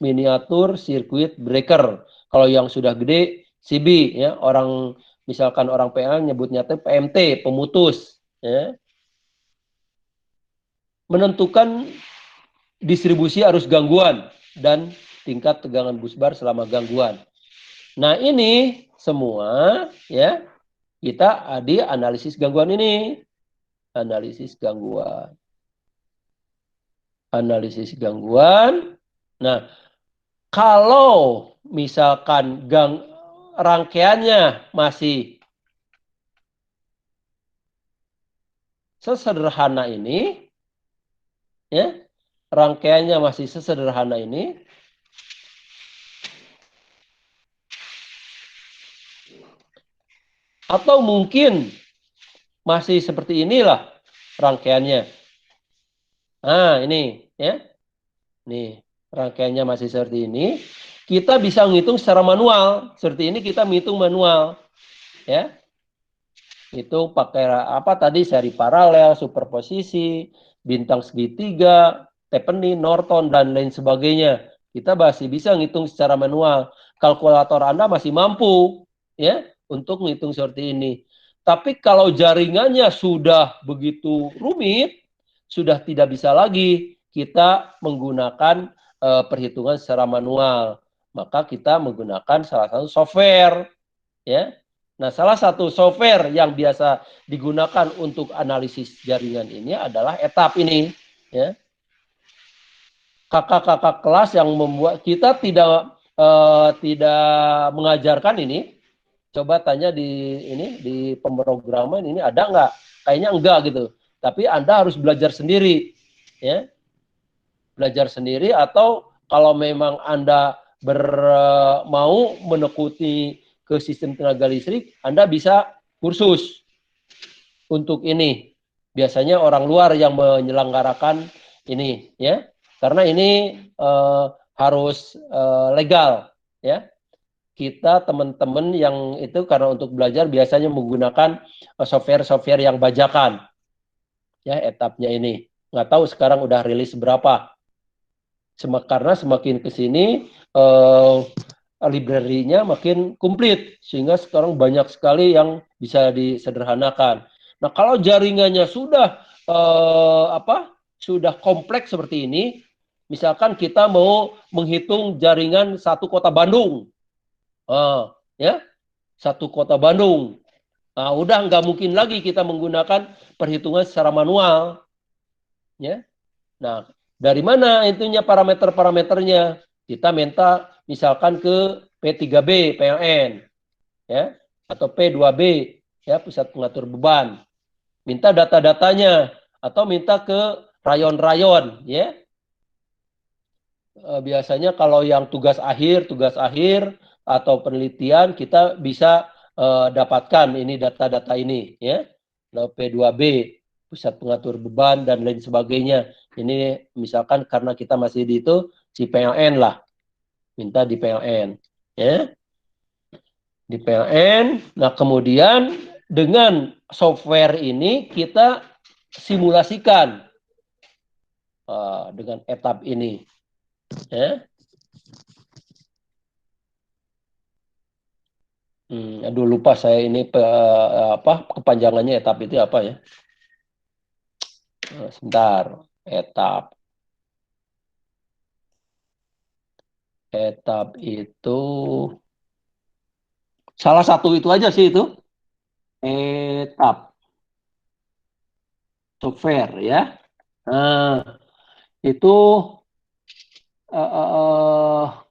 miniatur circuit breaker. Kalau yang sudah gede CB, ya, orang misalkan orang PLN nyebutnya itu PMT, pemutus, ya. Menentukan distribusi arus gangguan dan tingkat tegangan busbar selama gangguan. Nah, ini semua, ya, kita di analisis gangguan ini. Analisis gangguan. Analisis gangguan. Nah, kalau misalkan rangkaiannya masih sesederhana ini, ya, rangkaiannya masih sesederhana ini, atau mungkin masih seperti inilah rangkaiannya. Nah, ini ya. Nih, rangkaiannya masih seperti ini. Kita bisa menghitung secara manual. Seperti ini kita menghitung manual, ya. Itu pakai apa tadi, seri paralel, superposisi, bintang segitiga, Stephanie, Norton, dan lain sebagainya. Kita masih bisa ngitung secara manual. Kalkulator Anda masih mampu, ya, untuk menghitung seperti ini. Tapi kalau jaringannya sudah begitu rumit, sudah tidak bisa lagi kita menggunakan perhitungan secara manual. Maka kita menggunakan salah satu software, ya. Nah, salah satu software yang biasa digunakan untuk analisis jaringan ini adalah etap ini, ya. Kakak-kakak kelas yang membuat kita tidak mengajarkan ini, coba tanya di pemrograman ini ada nggak? Kayaknya enggak gitu. Tapi Anda harus belajar sendiri, ya. Belajar sendiri, atau kalau memang Anda mau menekuti ke sistem tenaga listrik, Anda bisa kursus untuk ini. Biasanya orang luar yang menyelenggarakan ini, ya. Karena ini harus legal, ya. Kita teman-teman yang itu karena untuk belajar biasanya menggunakan software-software yang bajakan, ya, etapnya ini. Nggak tahu sekarang udah rilis berapa. Karena semakin ke sini library-nya makin komplit, sehingga sekarang banyak sekali yang bisa disederhanakan. Nah, kalau jaringannya sudah sudah kompleks seperti ini, misalkan kita mau menghitung jaringan satu kota Bandung, ya, satu kota Bandung. Nah, udah nggak mungkin lagi kita menggunakan perhitungan secara manual, ya. Nah, dari mana intinya parameter-parameternya? Kita minta misalkan ke P3B PLN, ya, atau P2B, ya, pusat pengatur beban. Minta data-datanya, atau minta ke rayon-rayon, ya. Biasanya kalau yang tugas akhir atau penelitian, kita bisa dapatkan ini data-data ini, ya. P2B, pusat pengatur beban dan lain sebagainya. Ini misalkan karena kita masih di itu si PLN lah, minta di PLN, ya, di PLN. Nah, kemudian dengan software ini kita simulasikan dengan etap ini, ya. Aduh, lupa saya ini kepanjangannya etap itu apa ya? Sebentar, etap itu salah satu itu aja sih itu. Etap software, ya. Nah, itu etap.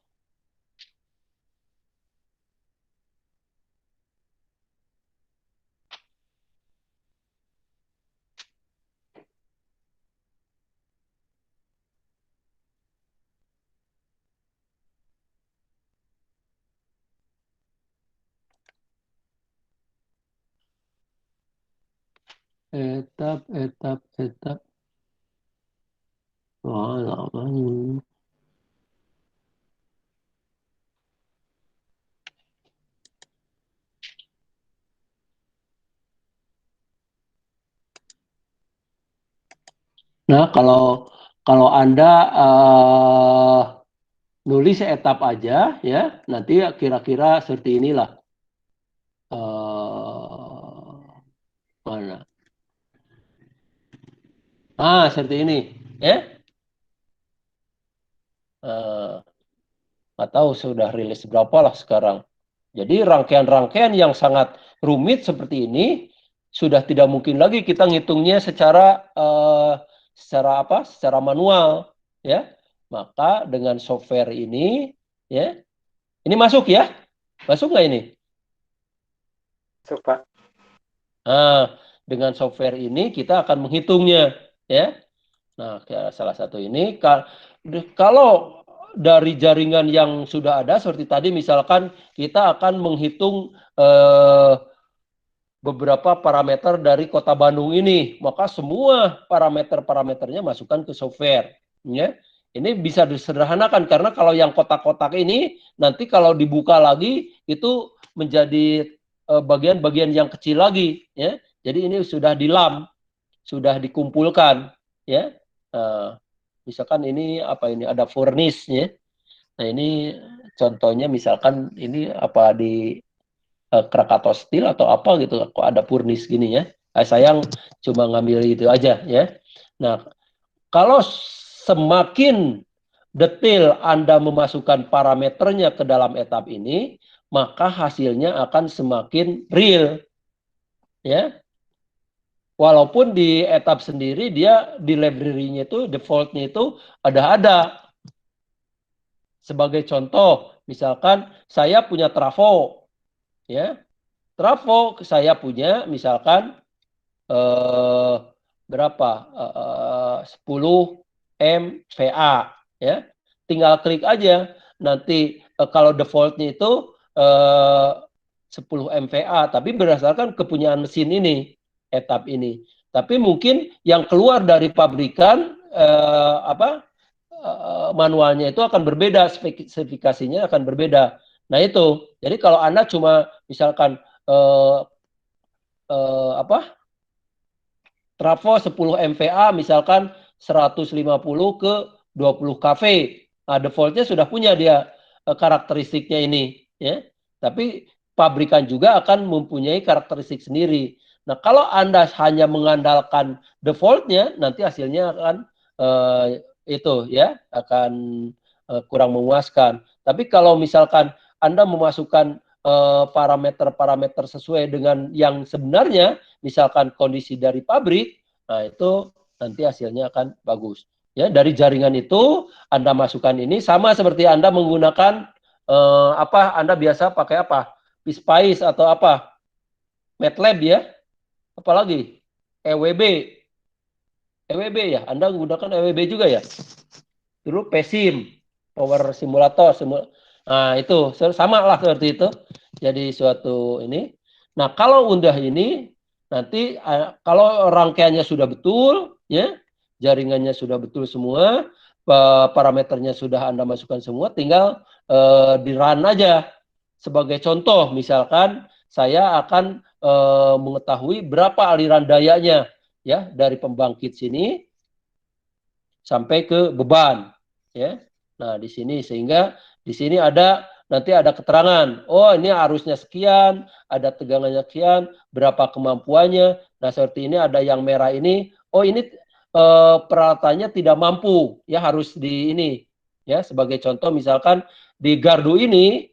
Nah, kalau Anda nulis etap aja, ya, nanti kira-kira seperti inilah. Mana? Seperti ini, ya. Nggak tahu sudah rilis berapa lah sekarang. Jadi rangkaian-rangkaian yang sangat rumit seperti ini sudah tidak mungkin lagi kita ngitungnya secara secara manual, ya. Maka dengan software ini, ya, ini masuk ya, masuk nggak ini? Masuk, Pak. Nah, dengan software ini kita akan menghitungnya, ya. Nah, salah satu ini kalau dari jaringan yang sudah ada seperti tadi, misalkan kita akan menghitung beberapa parameter dari Kota Bandung ini, maka semua parameternya masukkan ke software, ya. Ini bisa disederhanakan karena kalau yang kotak-kotak ini nanti kalau dibuka lagi itu menjadi bagian-bagian yang kecil lagi, ya. Jadi ini sudah sudah dikumpulkan, ya. Misalkan ini apa ini ada furnace, ya. Nah ini contohnya misalkan ini apa di Krakatau Steel atau apa gitu, kok ada furnace gini, ya. Sayang cuma ngambil itu aja, ya. Nah, kalau semakin detail Anda memasukkan parameternya ke dalam etap ini, maka hasilnya akan semakin real, ya. Walaupun di etap sendiri dia di library-nya itu default-nya itu ada. Sebagai contoh, misalkan saya punya trafo, ya. Trafo saya punya misalkan berapa? 10 MVA, ya. Tinggal klik aja. Nanti kalau defaultnya itu 10 MVA, tapi berdasarkan kepunyaan mesin ini, etap ini. Tapi mungkin yang keluar dari pabrikan manualnya itu akan berbeda, spesifikasinya akan berbeda. Nah itu, jadi kalau Anda cuma misalkan trafo 10 MVA misalkan 150 ke 20 kV. Nah, defaultnya sudah punya dia karakteristiknya ini, ya. Tapi pabrikan juga akan mempunyai karakteristik sendiri. Nah, kalau Anda hanya mengandalkan defaultnya, nanti hasilnya akan itu, ya, akan kurang memuaskan. Tapi kalau misalkan Anda memasukkan parameter-parameter sesuai dengan yang sebenarnya, misalkan kondisi dari pabrik, nah itu nanti hasilnya akan bagus. Ya, dari jaringan itu Anda masukkan ini sama seperti Anda menggunakan Anda biasa pakai apa? PSpice atau apa? MATLAB, ya. Apalagi EWB. EWB, ya. Anda menggunakan EWB juga, ya. Dulu PSIM, Power Simulator. Nah, itu sama lah seperti itu. Jadi suatu ini. Nah, kalau undah ini nanti kalau rangkaiannya sudah betul, ya, jaringannya sudah betul semua, parameternya sudah Anda masukkan semua, tinggal di run aja. Sebagai contoh, misalkan saya akan mengetahui berapa aliran dayanya, ya, dari pembangkit sini sampai ke beban, ya. Nah, di sini sehingga di sini nanti ada keterangan. Oh, ini arusnya sekian, ada tegangannya sekian, berapa kemampuannya. Nah, seperti ini ada yang merah ini. Oh, ini peralatannya tidak mampu, ya, harus di ini, ya. Sebagai contoh misalkan di gardu ini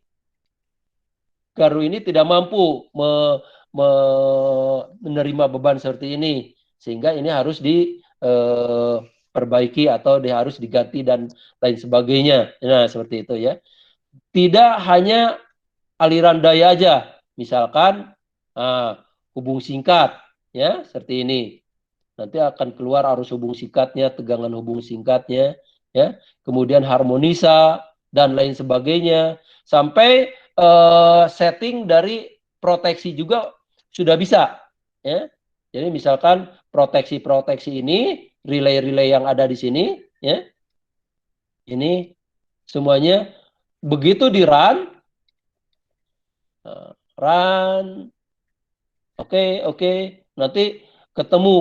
tidak mampu menerima beban seperti ini, sehingga ini harus diperbaiki atau harus diganti dan lain sebagainya. Nah, seperti itu, ya. Tidak hanya aliran daya aja, misalkan hubung singkat, ya, seperti ini. Nanti akan keluar arus hubung singkatnya, tegangan hubung singkatnya, ya. Kemudian harmonisa dan lain sebagainya, sampai setting dari proteksi juga sudah bisa, ya. Jadi misalkan proteksi ini, relay-relay yang ada di sini, ya. Ini semuanya begitu di run, oke, nanti ketemu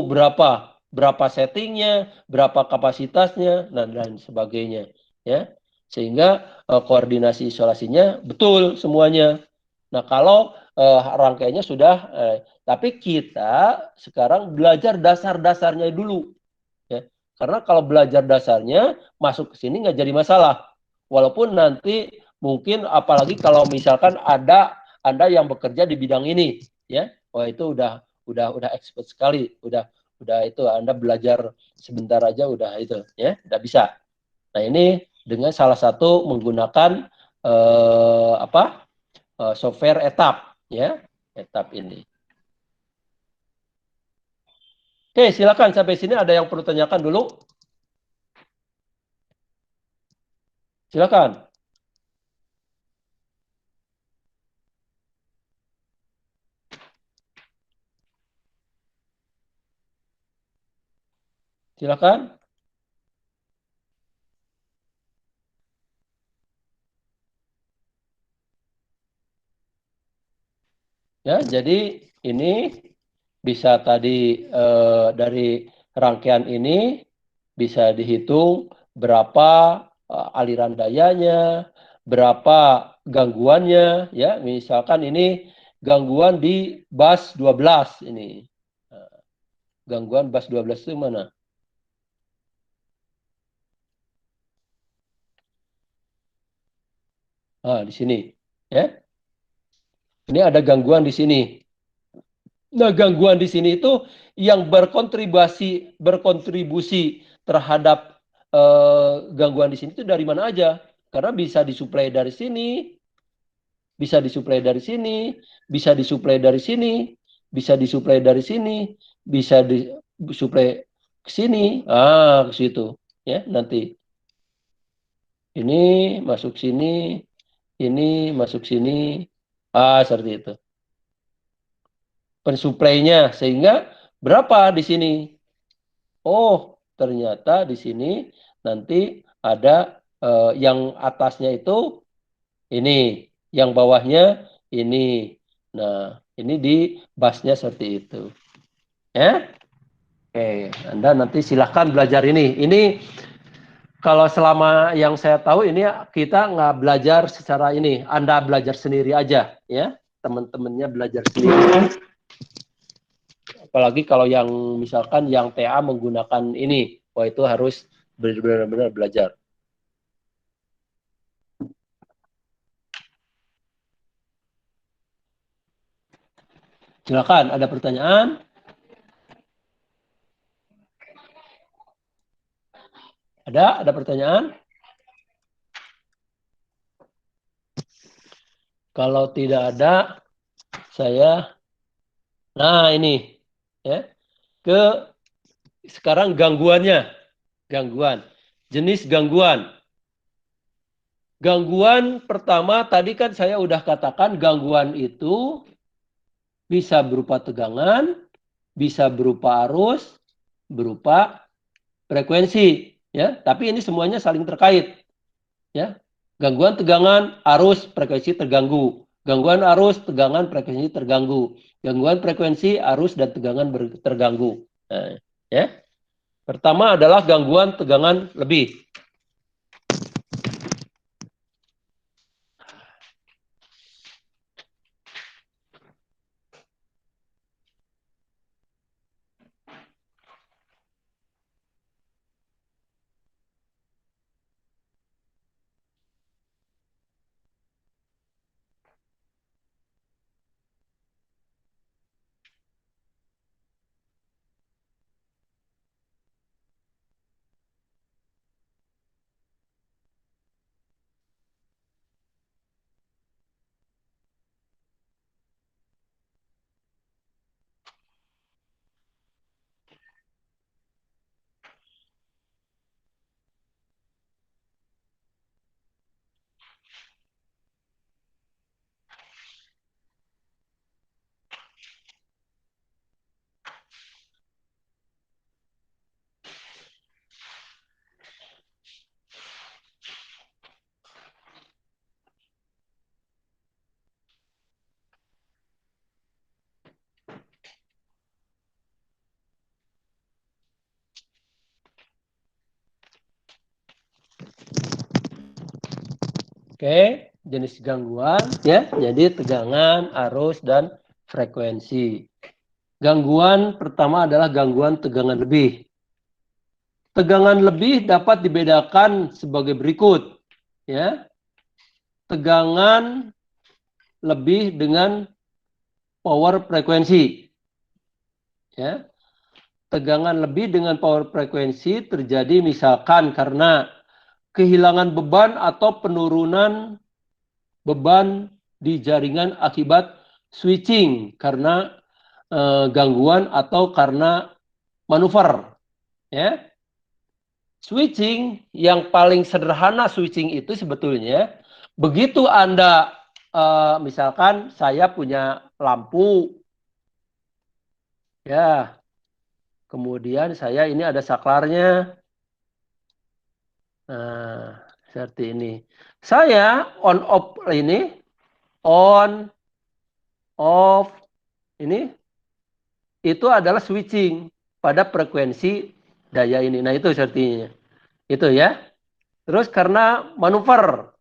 berapa settingnya, berapa kapasitasnya, dan lain sebagainya, ya. Sehingga koordinasi isolasinya betul semuanya. Nah, kalau rangkaiannya sudah, tapi kita sekarang belajar dasar-dasarnya dulu, ya. Karena kalau belajar dasarnya masuk ke sini nggak jadi masalah. Walaupun nanti mungkin apalagi kalau misalkan Anda yang bekerja di bidang ini, ya. Wah, itu udah expert sekali, udah itu Anda belajar sebentar aja udah itu, ya, udah bisa. Nah, ini dengan salah satu menggunakan software etap, ya, etap ini. Oke, silakan sampai sini ada yang perlu tanyakan dulu? Silakan. Silakan. Ya, jadi ini bisa tadi dari rangkaian ini bisa dihitung berapa aliran dayanya, berapa gangguannya, ya. Misalkan ini gangguan di bus 12 ini. Gangguan bus 12 itu mana? Di sini, ya. Ini ada gangguan di sini. Nah, gangguan di sini itu yang berkontribusi terhadap gangguan di sini itu dari mana aja? Karena bisa disuplai dari sini, bisa disuplai dari sini, bisa disuplai dari sini, bisa disuplai dari sini, bisa disuplai ke sini, ke situ, ya nanti. Ini masuk sini, ini masuk sini, seperti itu. Pensuplainya sehingga berapa di sini? Oh, ternyata di sini nanti ada yang atasnya itu ini, yang bawahnya ini. Nah, ini di busnya seperti itu. Ya. Oke, Anda nanti silahkan belajar ini. Ini kalau selama yang saya tahu ini kita nggak belajar secara ini. Anda belajar sendiri aja, ya. Teman-temannya belajar sendiri. Apalagi kalau yang misalkan yang TA menggunakan ini, wah itu harus benar-benar belajar. Silakan, ada pertanyaan? Ada pertanyaan? Kalau tidak ada, saya, nah ini, ya, sekarang gangguannya, jenis gangguan. Gangguan pertama tadi kan saya udah katakan gangguan itu bisa berupa tegangan, bisa berupa arus, berupa frekuensi, ya. Tapi ini semuanya saling terkait, ya. Gangguan tegangan, arus, frekuensi terganggu. Gangguan arus, tegangan, frekuensi terganggu. Gangguan frekuensi, arus dan tegangan terganggu. Nah, ya. Pertama adalah gangguan tegangan lebih. Oke, jenis gangguan, ya. Jadi tegangan, arus, dan frekuensi. Gangguan pertama adalah gangguan tegangan lebih. Tegangan lebih dapat dibedakan sebagai berikut, ya. Tegangan lebih dengan power frekuensi, ya. Tegangan lebih dengan power frekuensi terjadi misalkan karena kehilangan beban atau penurunan beban di jaringan akibat switching karena gangguan atau karena manuver, ya. switching yang paling sederhana switching itu sebetulnya begitu Anda misalkan saya punya lampu ya, kemudian saya ini ada saklarnya. Nah, seperti ini. Saya on off ini on off ini itu adalah switching pada frekuensi daya ini. Nah, itu sepertinya. Itu ya. Terus karena manuver.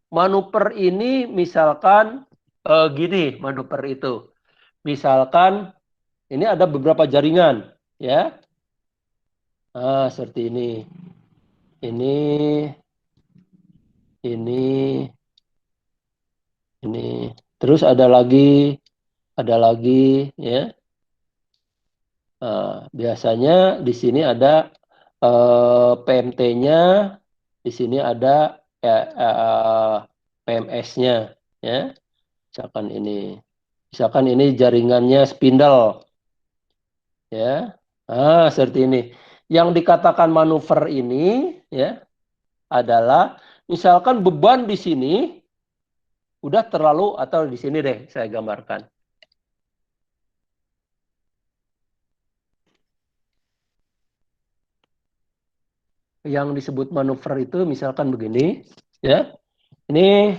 Manuver ini misalkan gini manuver itu. Misalkan ini ada beberapa jaringan ya. Nah, seperti ini. Ini ini. Terus ada lagi ya. Biasanya di sini ada PMT-nya, di sini ada PMS-nya, ya. Misalkan ini jaringannya spindle, ya. Seperti ini. Yang dikatakan manuver ini, ya, adalah misalkan beban di sini udah terlalu atau di sini deh saya gambarkan. Yang disebut manuver itu misalkan begini, ya. Ini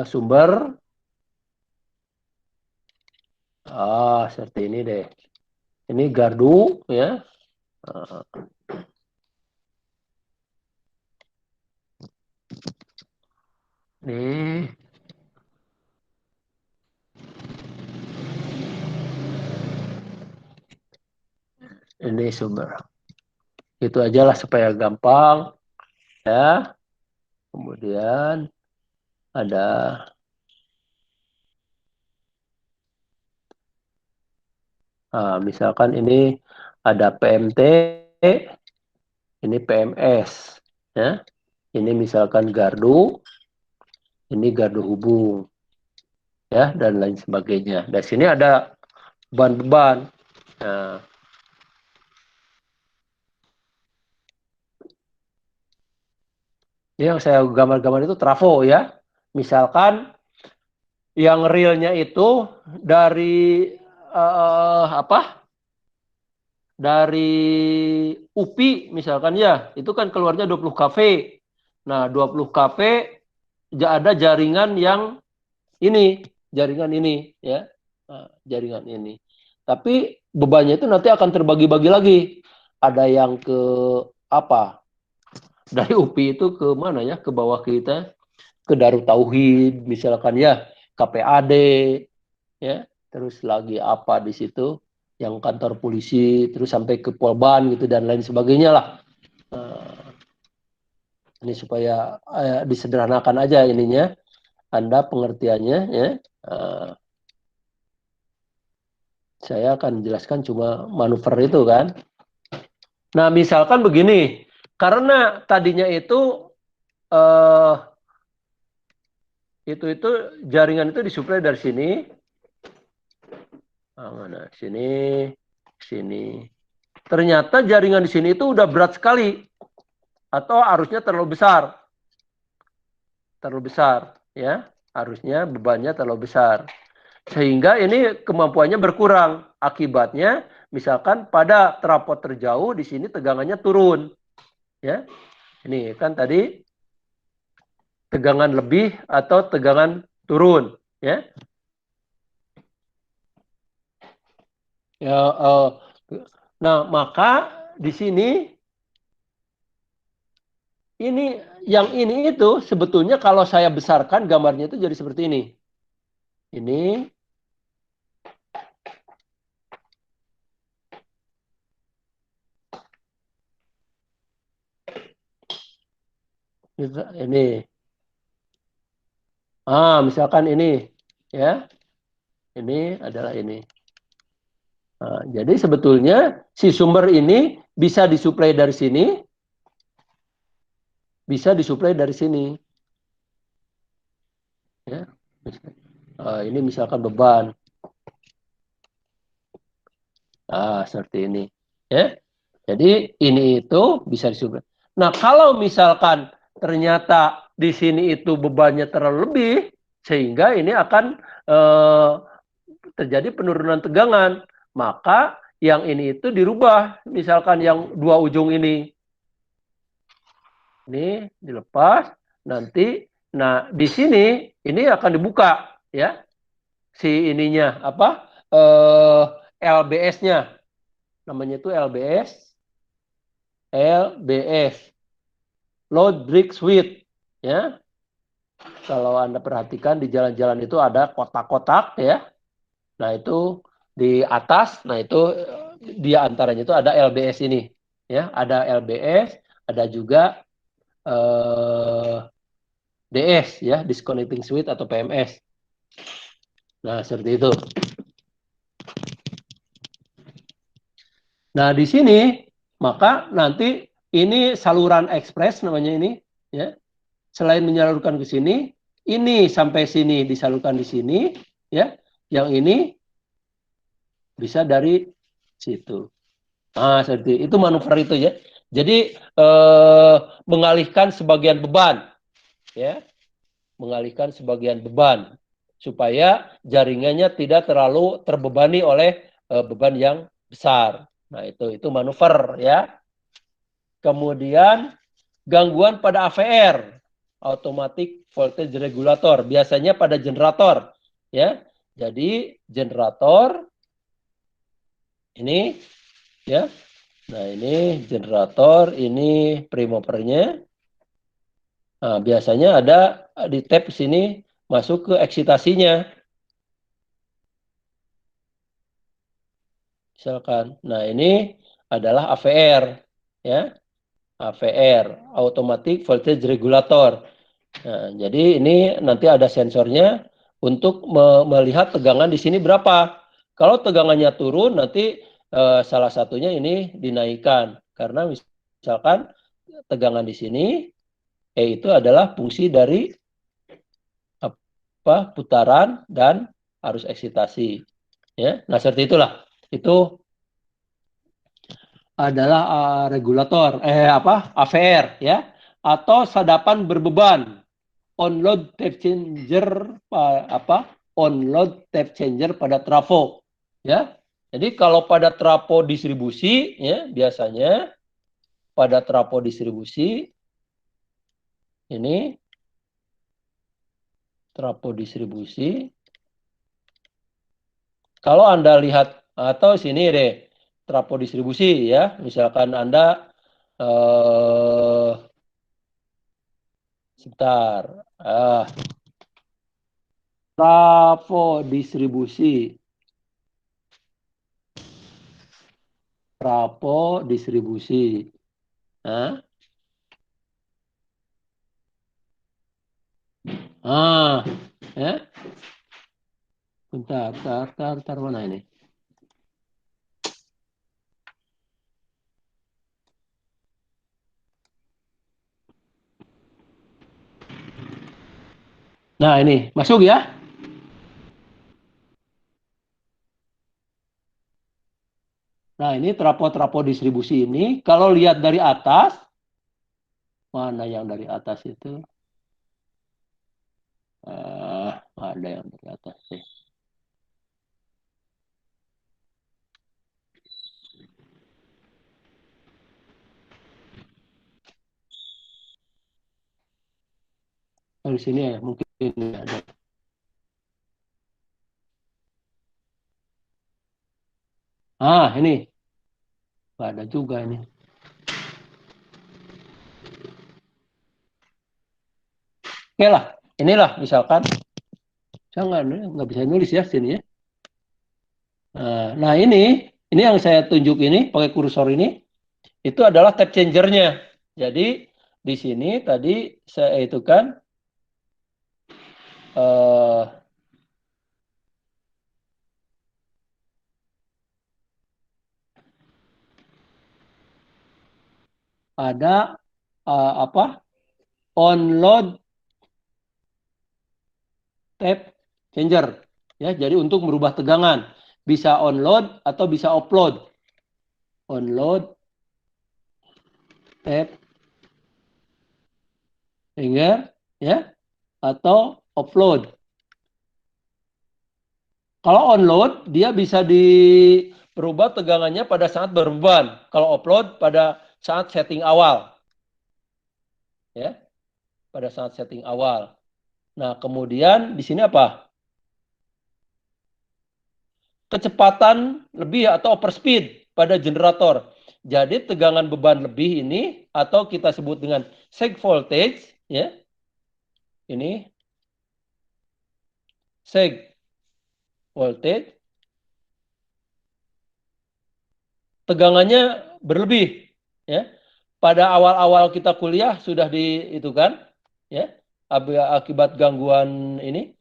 sumber. Seperti ini deh. Ini gardu, ya. Ini sumber. Itu aja lah supaya gampang, ya. Kemudian ada misalkan ini ada PMT, ini PMS, ya. Ini misalkan gardu, ini gardu hubung, ya, dan lain sebagainya. Dari sini ada beban-beban. Nah, ini yang saya gambar-gambar itu trafo, ya. Misalkan yang realnya itu dari dari UPI misalkan ya, itu kan keluarnya 20 kV. Nah, 20 kV ada jaringan yang ini, jaringan ini ya. Nah, jaringan ini. Tapi bebannya itu nanti akan terbagi-bagi lagi. Ada yang ke apa? Dari UPI itu ke mana ya? Ke bawah kita, ke Darut Tauhid misalkan ya, KPAD ya. Terus lagi apa di situ? Yang kantor polisi, terus sampai ke Polban gitu dan lain sebagainya lah. Ini supaya disederhanakan aja ininya, Anda pengertiannya ya. Saya akan jelaskan cuma manuver itu kan. Nah misalkan begini, karena tadinya itu jaringan itu disuplai dari sini. Mana? Sini. Ternyata jaringan di sini itu udah berat sekali. Atau arusnya terlalu besar. Ya. Arusnya bebannya terlalu besar. Sehingga ini kemampuannya berkurang. Akibatnya misalkan pada trapod terjauh di sini tegangannya turun. Ya. Ini kan tadi tegangan lebih atau tegangan turun, ya. Nah, maka di sini yang ini itu sebetulnya kalau saya besarkan gambarnya itu jadi seperti ini. Ini misalkan ini ya. Ini adalah ini. Nah, jadi sebetulnya si sumber ini bisa disuplai dari sini, bisa disuplai dari sini. Ya. Ini misalkan beban. Seperti ini. Ya. Jadi ini itu bisa disublet. Nah, kalau misalkan ternyata di sini itu bebannya terlalu lebih, sehingga ini akan terjadi penurunan tegangan, maka yang ini itu dirubah. Misalkan yang dua ujung ini dilepas, nanti, nah di sini ini akan dibuka, ya, si ininya apa? LBS-nya, namanya itu LBS, load brake switch, ya. Kalau Anda perhatikan di jalan-jalan itu ada kotak-kotak, ya. Nah itu di atas, nah itu di antaranya itu ada LBS ini, ya. Ada LBS, ada juga DS, ya, disconnecting switch atau PMS. Nah seperti itu. Nah di sini maka nanti ini saluran ekspres namanya ini, ya. Selain menyalurkan ke sini, ini sampai sini disalurkan di sini, ya. Yang ini bisa dari situ. Nah, seperti itu manuver itu, ya. Jadi mengalihkan sebagian beban, ya. Mengalihkan sebagian beban supaya jaringannya tidak terlalu terbebani oleh beban yang besar. Nah, itu manuver, ya. Kemudian gangguan pada AVR, automatic voltage regulator, biasanya pada generator, ya. Jadi generator ini, ya. Nah, ini generator, ini primovernya. Nah, biasanya ada di tab sini masuk ke eksitasinya. Misalkan. Nah, ini adalah AVR, ya. AVR, automatic voltage regulator. Nah, jadi ini nanti ada sensornya untuk melihat tegangan di sini berapa. Kalau tegangannya turun, nanti salah satunya ini dinaikkan. Karena misalkan tegangan di sini, itu adalah fungsi dari apa, putaran dan arus eksitasi. Ya, nah seperti itulah. Itu adalah regulator, AVR, ya, atau sadapan berbeban. On-load tape changer on-load tape changer pada trafo, ya. Jadi kalau pada trafo distribusi, ya, biasanya pada trafo distribusi ini trafo distribusi, kalau Anda lihat atau sini deh trafo distribusi, ya, misalkan Anda sebentar, trafo distribusi. Nah, ya. Bentar, mana ini? Nah, ini masuk, ya. Nah, ini trafo distribusi ini, kalau lihat dari atas, mana yang dari atas itu? Ada yang dari atas sih. Di sini ya, mungkin ini ada. Ini. Nggak ada juga ini. Oke lah, inilah misalkan. Saya nggak bisa nulis ya sini, ya. Nah, ini yang saya tunjuk ini, pakai kursor ini, itu adalah tape changernya. Jadi, di sini tadi saya itu kan, ada on-load tape changer, ya. Jadi untuk merubah tegangan bisa on-load atau bisa off-load. On-load Tap finger, ya, atau offload. Kalau onload, dia bisa berubah tegangannya pada saat berbeban. Kalau offload pada saat setting awal. Ya, pada saat setting awal. Nah, kemudian di sini apa? Kecepatan lebih atau overspeed pada generator. Jadi tegangan beban lebih ini atau kita sebut dengan sag voltage, ya. Ini sag voltage. Tegangannya berlebih, ya. Pada awal-awal kita kuliah sudah itu kan, ya. Akibat gangguan ini.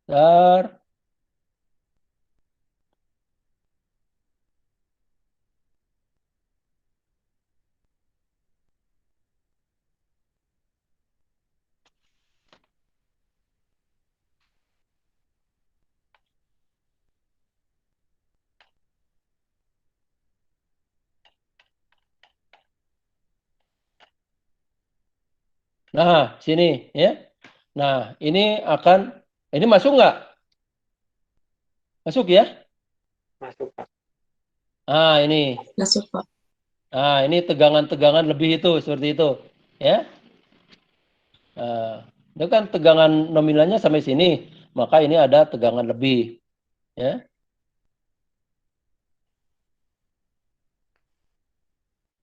Bentar. Nah, sini, ya. Nah, ini masuk nggak? Masuk ya? Masuk, Pak. Nah, ini. Masuk, Pak. Nah, ini tegangan-tegangan lebih itu, seperti itu. Ya. Nah, itu kan tegangan nominalnya sampai sini. Maka ini ada tegangan lebih. Ya.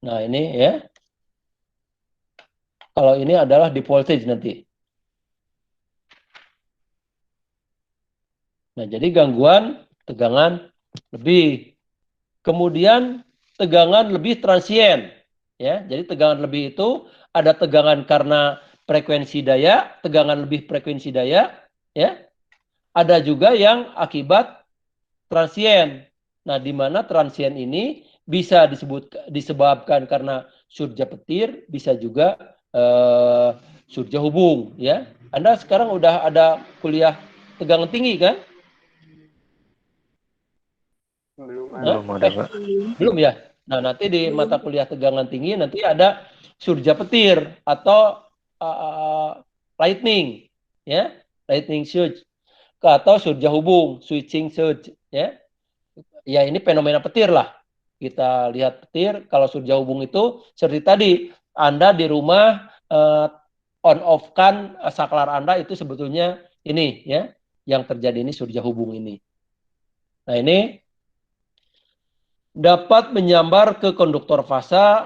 Nah, ini ya. Kalau ini adalah deep voltage nanti. Nah, jadi gangguan tegangan lebih. Kemudian tegangan lebih transien. Ya, jadi tegangan lebih itu ada tegangan karena frekuensi daya, tegangan lebih frekuensi daya, ya. Ada juga yang akibat transien. Nah, di mana transien ini bisa disebabkan karena surja petir, bisa juga surja hubung, ya. Anda sekarang udah ada kuliah tegangan tinggi kan? Belum ada. Belum ada, Pak. Belum ya? Nah, nanti di mata kuliah tegangan tinggi nanti ada surja petir atau lightning, ya, lightning surge, atau surja hubung, switching surge, ya. Ya, ini fenomena petir lah. Kita lihat petir, kalau surja hubung itu seperti tadi, Anda di rumah on off kan saklar Anda itu sebetulnya ini, ya, yang terjadi ini surja hubung ini. Nah, ini dapat menyambar ke konduktor fasa,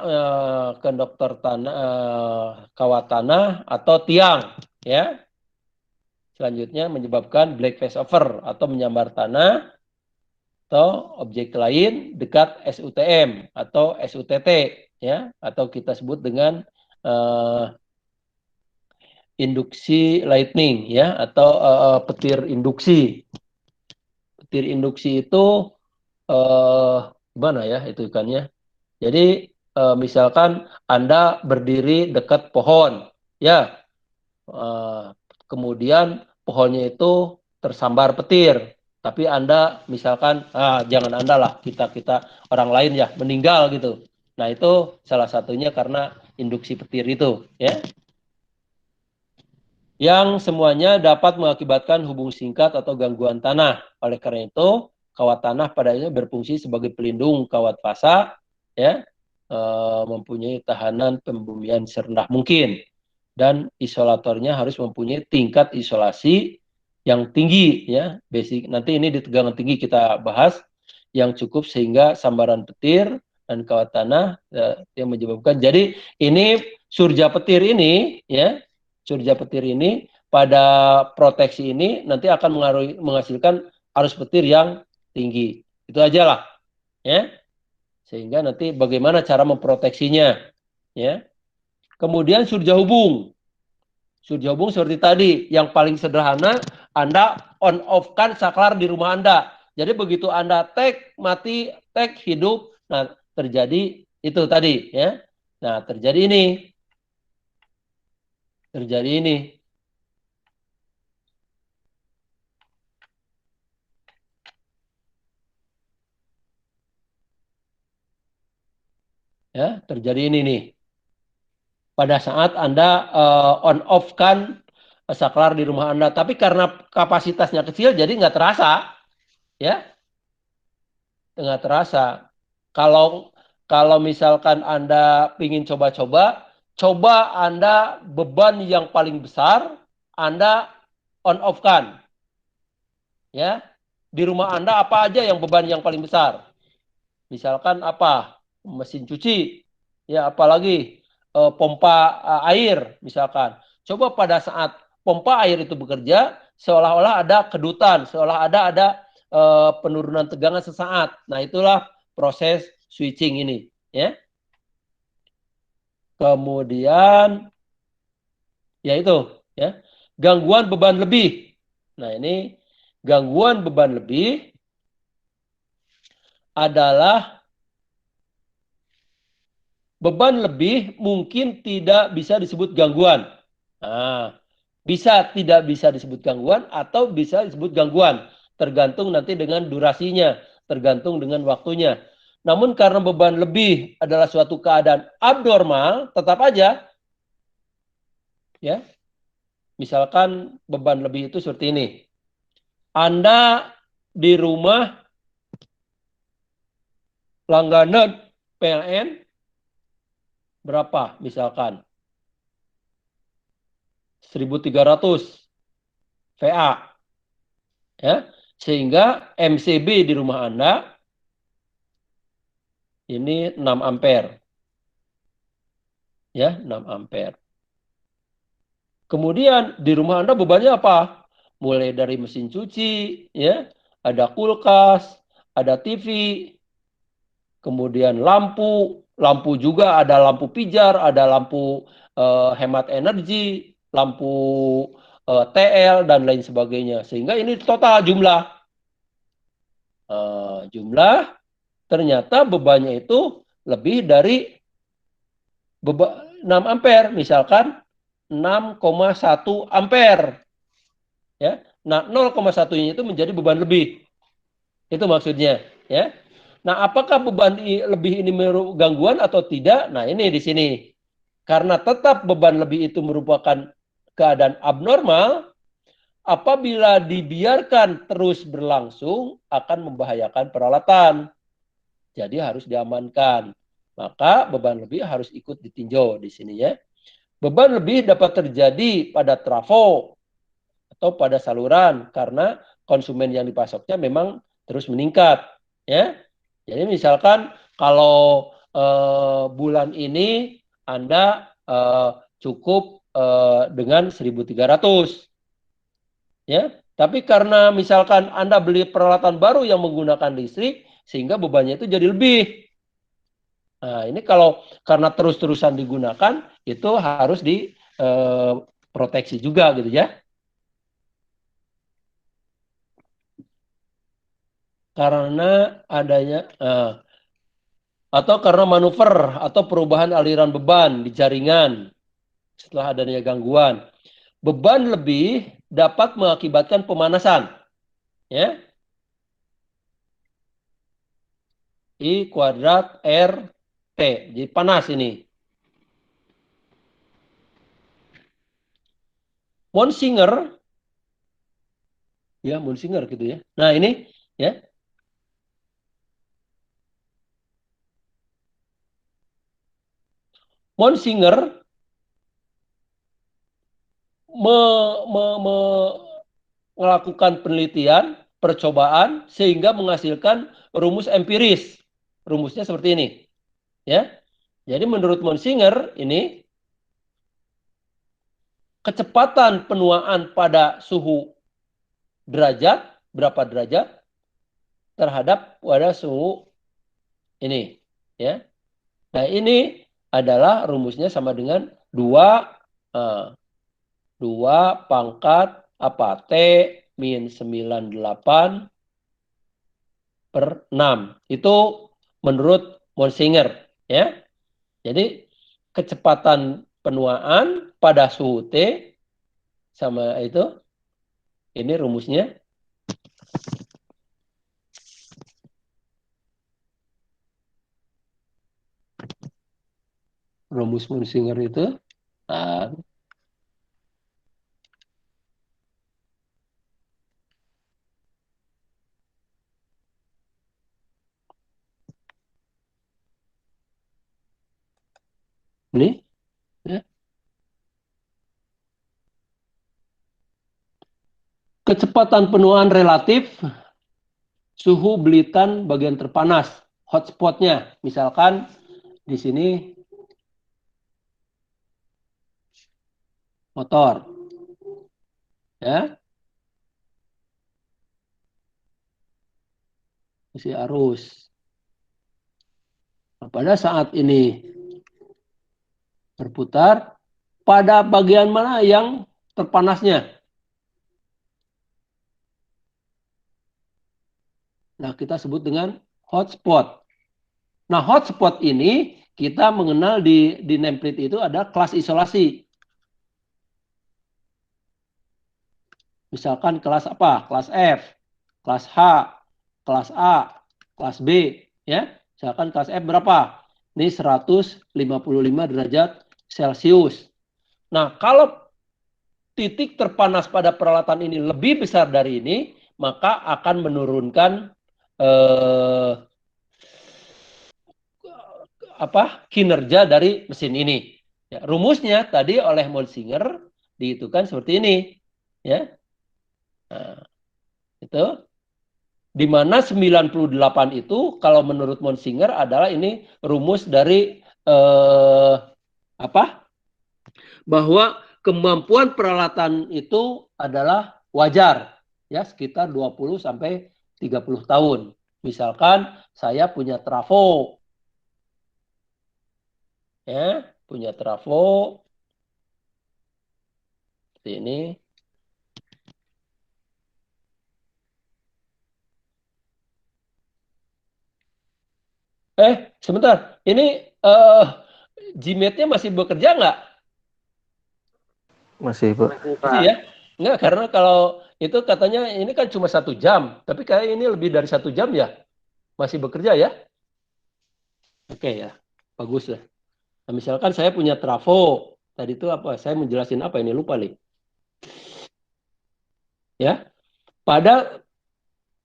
konduktor tanah, kawat tanah atau tiang, ya. Selanjutnya menyebabkan black phase over atau menyambar tanah atau objek lain dekat SUTM atau SUTT, ya, atau kita sebut dengan induksi lightning, ya, atau petir induksi. Petir induksi itu gimana ya itu ikannya? Jadi misalkan Anda berdiri dekat pohon, ya, kemudian pohonnya itu tersambar petir, tapi Anda misalkan, jangan Anda lah, kita orang lain ya meninggal gitu. Nah, itu salah satunya karena induksi petir itu, ya. Yang semuanya dapat mengakibatkan hubung singkat atau gangguan tanah. Oleh karena itu, kawat tanah padanya berfungsi sebagai pelindung kawat fasa, ya, mempunyai tahanan pembumian serendah mungkin, dan isolatornya harus mempunyai tingkat isolasi yang tinggi, ya, basic. Nanti ini di tegangan tinggi kita bahas yang cukup sehingga sambaran petir dan kawat tanah yang menyebabkan. Jadi ini surja petir ini, ya, surja petir ini pada proteksi ini nanti akan menghasilkan arus petir yang tinggi. Itu aja lah, ya. Sehingga nanti bagaimana cara memproteksinya, ya. Kemudian surja hubung. Surja hubung seperti tadi, yang paling sederhana, Anda on off kan saklar di rumah Anda. Jadi begitu Anda tag mati, tag hidup, nah terjadi itu tadi, ya. Nah, terjadi ini. Terjadi ini. Ya, terjadi ini nih. Pada saat Anda on off kan saklar di rumah Anda, tapi karena kapasitasnya kecil jadi nggak terasa, ya, nggak terasa. Kalau misalkan Anda ingin coba-coba, coba Anda beban yang paling besar Anda on off kan, ya. Di rumah Anda apa aja yang beban yang paling besar? Misalkan apa? Mesin cuci, ya apalagi pompa air misalkan. Coba pada saat pompa air itu bekerja, seolah-olah ada kedutan, seolah ada penurunan tegangan sesaat. Nah, itulah proses switching ini, ya. Kemudian ya itu, ya. Gangguan beban lebih. Nah, ini gangguan beban lebih adalah beban lebih mungkin tidak bisa disebut gangguan. Nah, bisa tidak bisa disebut gangguan atau bisa disebut gangguan. Tergantung nanti dengan durasinya, tergantung dengan waktunya. Namun karena beban lebih adalah suatu keadaan abnormal, tetap aja, ya. Misalkan beban lebih itu seperti ini. Anda di rumah langganan PLN berapa misalkan? 1.300 VA. Ya, sehingga MCB di rumah Anda ini 6 ampere. Ya, 6 ampere. Kemudian di rumah Anda bebannya apa? Mulai dari mesin cuci, ya, ada kulkas, ada TV, kemudian lampu juga ada lampu pijar, ada lampu hemat energi, lampu TL dan lain sebagainya. Sehingga ini total jumlah ternyata bebannya itu lebih dari 6 ampere, misalkan 6,1 ampere. Ya. Nah, 0,1-nya itu menjadi beban lebih. Itu maksudnya, ya. Nah, apakah beban lebih ini gangguan atau tidak? Nah, ini di sini. Karena tetap beban lebih itu merupakan keadaan abnormal, apabila dibiarkan terus berlangsung akan membahayakan peralatan. Jadi harus diamankan. Maka beban lebih harus ikut ditinjau di sini, ya. Beban lebih dapat terjadi pada trafo atau pada saluran karena konsumen yang dipasoknya memang terus meningkat, ya. Jadi misalkan kalau bulan ini Anda cukup dengan 1.300, ya. Tapi karena misalkan Anda beli peralatan baru yang menggunakan listrik sehingga bebannya itu jadi lebih. Nah, ini kalau karena terus-terusan digunakan itu harus diproteksi juga gitu, ya. Karena adanya atau karena manuver atau perubahan aliran beban di jaringan setelah adanya gangguan. Beban lebih dapat mengakibatkan pemanasan, ya. I kuadrat RT. Jadi panas ini. Monsinger, ya Monsinger gitu, ya. Nah, ini, ya. Monsinger melakukan penelitian, percobaan sehingga menghasilkan rumus empiris. Rumusnya seperti ini, ya. Jadi menurut Monsinger ini kecepatan penuaan pada suhu derajat, berapa derajat terhadap pada suhu ini, ya. Nah, ini adalah rumusnya sama dengan 2 pangkat apa T min 98/6. Itu menurut Monsinger, ya. Jadi kecepatan penuaan pada suhu T sama itu, ini rumusnya. rumus Munsinger itu. Nah, ini ya. Kecepatan penuaan relatif suhu belitan bagian terpanas, hotspotnya. Misalkan di sini motor, ya, isi arus. Nah, pada saat ini berputar, pada bagian mana yang terpanasnya? Nah, kita sebut dengan hotspot. Nah, hotspot ini kita mengenal di nameplate itu ada kelas isolasi. Misalkan kelas apa? Kelas F, kelas H, kelas A, kelas B, ya. Misalkan kelas F berapa? Ini 155 derajat Celcius. Nah, kalau titik terpanas pada peralatan ini lebih besar dari ini, maka akan menurunkan kinerja dari mesin ini. Ya, rumusnya tadi oleh Munsinger dihitungkan seperti ini, ya. Nah, itu di mana 98 itu kalau menurut Munsinger adalah ini rumus dari bahwa kemampuan peralatan itu adalah wajar, ya, sekitar 20 sampai 30 tahun. Misalkan saya punya trafo, ya, punya trafo seperti ini. Sebentar, ini Gmat-nya masih bekerja nggak? Masih, Pak. Masih ya? Enggak, karena kalau itu katanya ini kan cuma 1 jam, tapi kayak ini lebih dari 1 jam ya? Masih bekerja ya? Oke ya, bagus lah. Nah, misalkan saya punya trafo, tadi itu apa? Saya menjelasin apa ini? Lupa nih. Ya, pada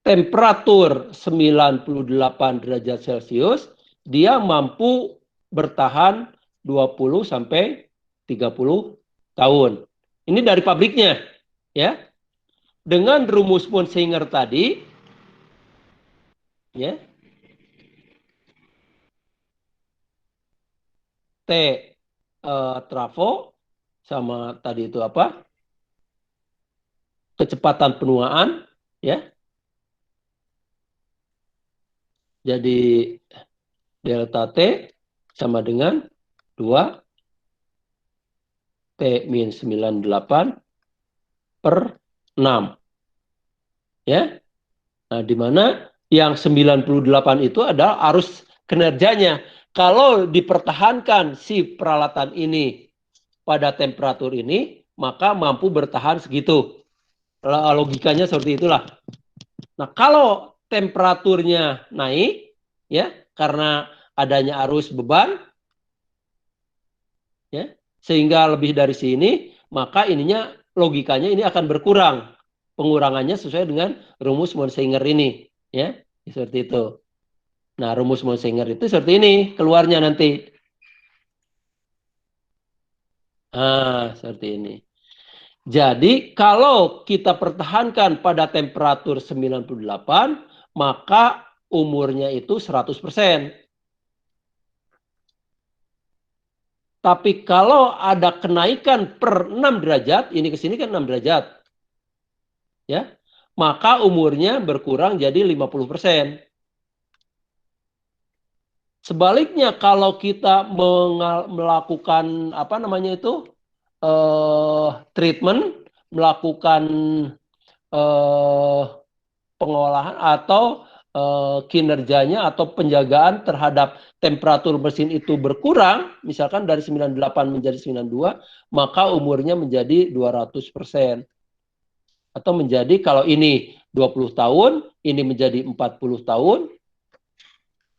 temperatur 98 derajat Celcius, dia mampu bertahan 20 sampai 30 tahun. Ini dari pabriknya, ya. Dengan rumus Munsinger tadi, ya. T trafo sama tadi itu apa? Kecepatan penuaan, ya. Jadi delta T sama dengan 2 T min 98 per 6. Ya. Nah, di mana yang 98 itu adalah arus kinerjanya. Kalau dipertahankan si peralatan ini pada temperatur ini, maka mampu bertahan segitu. Logikanya seperti itulah. Nah, kalau temperaturnya naik, ya, karena adanya arus beban, ya, sehingga lebih dari sini, maka ininya logikanya ini akan berkurang. Pengurangannya sesuai dengan rumus Munsinger ini, ya, seperti itu. Nah, rumus Munsinger itu seperti ini keluarnya nanti. Nah, seperti ini. Jadi, kalau kita pertahankan pada temperatur 98, maka umurnya itu 100%. Tapi kalau ada kenaikan per 6 derajat, ini ke sini kan 6 derajat. Ya, maka umurnya berkurang jadi 50%. Sebaliknya kalau kita melakukan treatment, melakukan pengolahan atau kinerjanya atau penjagaan terhadap temperatur mesin itu berkurang, misalkan dari 98 menjadi 92, maka umurnya menjadi 200%. Atau menjadi kalau ini 20 tahun, ini menjadi 40 tahun,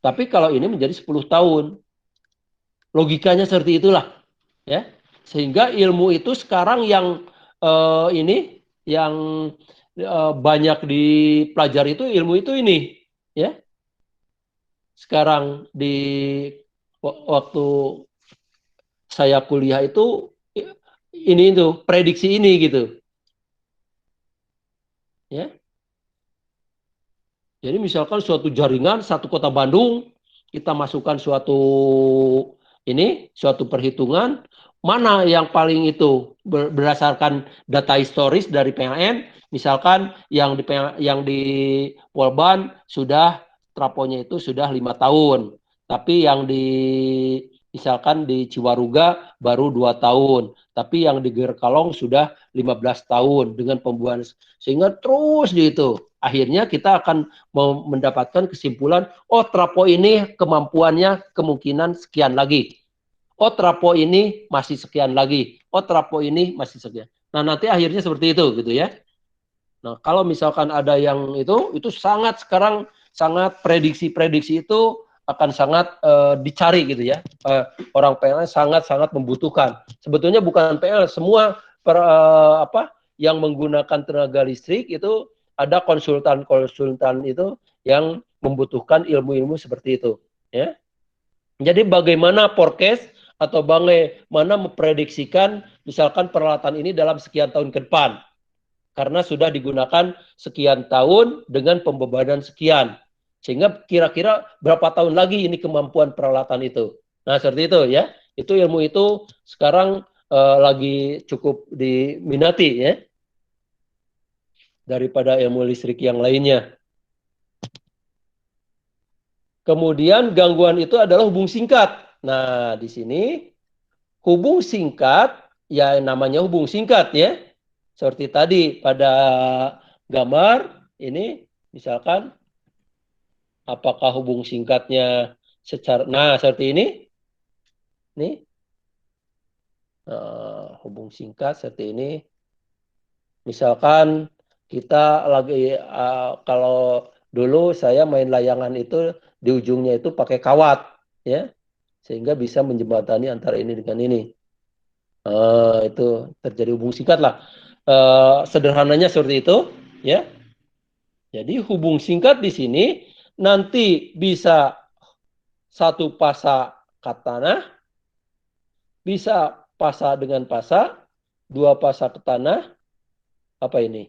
tapi kalau ini menjadi 10 tahun. Logikanya seperti itulah, ya. Sehingga ilmu itu sekarang yang banyak dipelajari itu ilmu itu ini, ya. Sekarang di waktu saya kuliah itu ini itu prediksi ini gitu, ya. Jadi misalkan suatu jaringan satu kota Bandung, kita masukkan suatu perhitungan, mana yang paling itu berdasarkan data historis dari PLN, misalkan yang di Polban sudah trafonya itu sudah 5 tahun, tapi yang misalkan di Ciwaruga baru 2 tahun, tapi yang di Gerkalong sudah 15 tahun dengan pembuahan, sehingga terus gitu. Akhirnya kita akan mendapatkan kesimpulan, oh trafo ini kemampuannya kemungkinan sekian lagi. Oh trafo ini masih sekian lagi. Oh trafo ini masih sekian. Nah nanti akhirnya seperti itu gitu ya. Nah kalau misalkan ada yang itu sekarang sangat prediksi itu akan sangat dicari gitu ya. Orang PLN sangat membutuhkan. Sebetulnya bukan PLN, semua yang menggunakan tenaga listrik itu ada konsultan itu yang membutuhkan ilmu-ilmu seperti itu, ya. Jadi bagaimana forecast atau bagaimana memprediksikan misalkan peralatan ini dalam sekian tahun ke depan, karena sudah digunakan sekian tahun dengan pembebanan sekian, sehingga kira-kira berapa tahun lagi ini kemampuan peralatan itu. Nah seperti itu ya. Itu ilmu itu sekarang lagi cukup diminati ya, daripada ilmu listrik yang lainnya. Kemudian gangguan itu adalah hubung singkat. Nah, di sini hubung singkat, ya namanya hubung singkat ya. Seperti tadi pada gambar ini, misalkan apakah hubung singkatnya seperti ini. Nih. Hubung singkat seperti ini. Misalkan kita lagi kalau dulu saya main layangan itu di ujungnya itu pakai kawat ya, sehingga bisa menjembatani antara ini dengan ini. Itu terjadi hubung singkat lah. Sederhananya seperti itu ya. Jadi hubung singkat di sini nanti bisa satu pasa ke tanah, bisa pasa dengan pasa, dua pasa ke tanah, apa ini?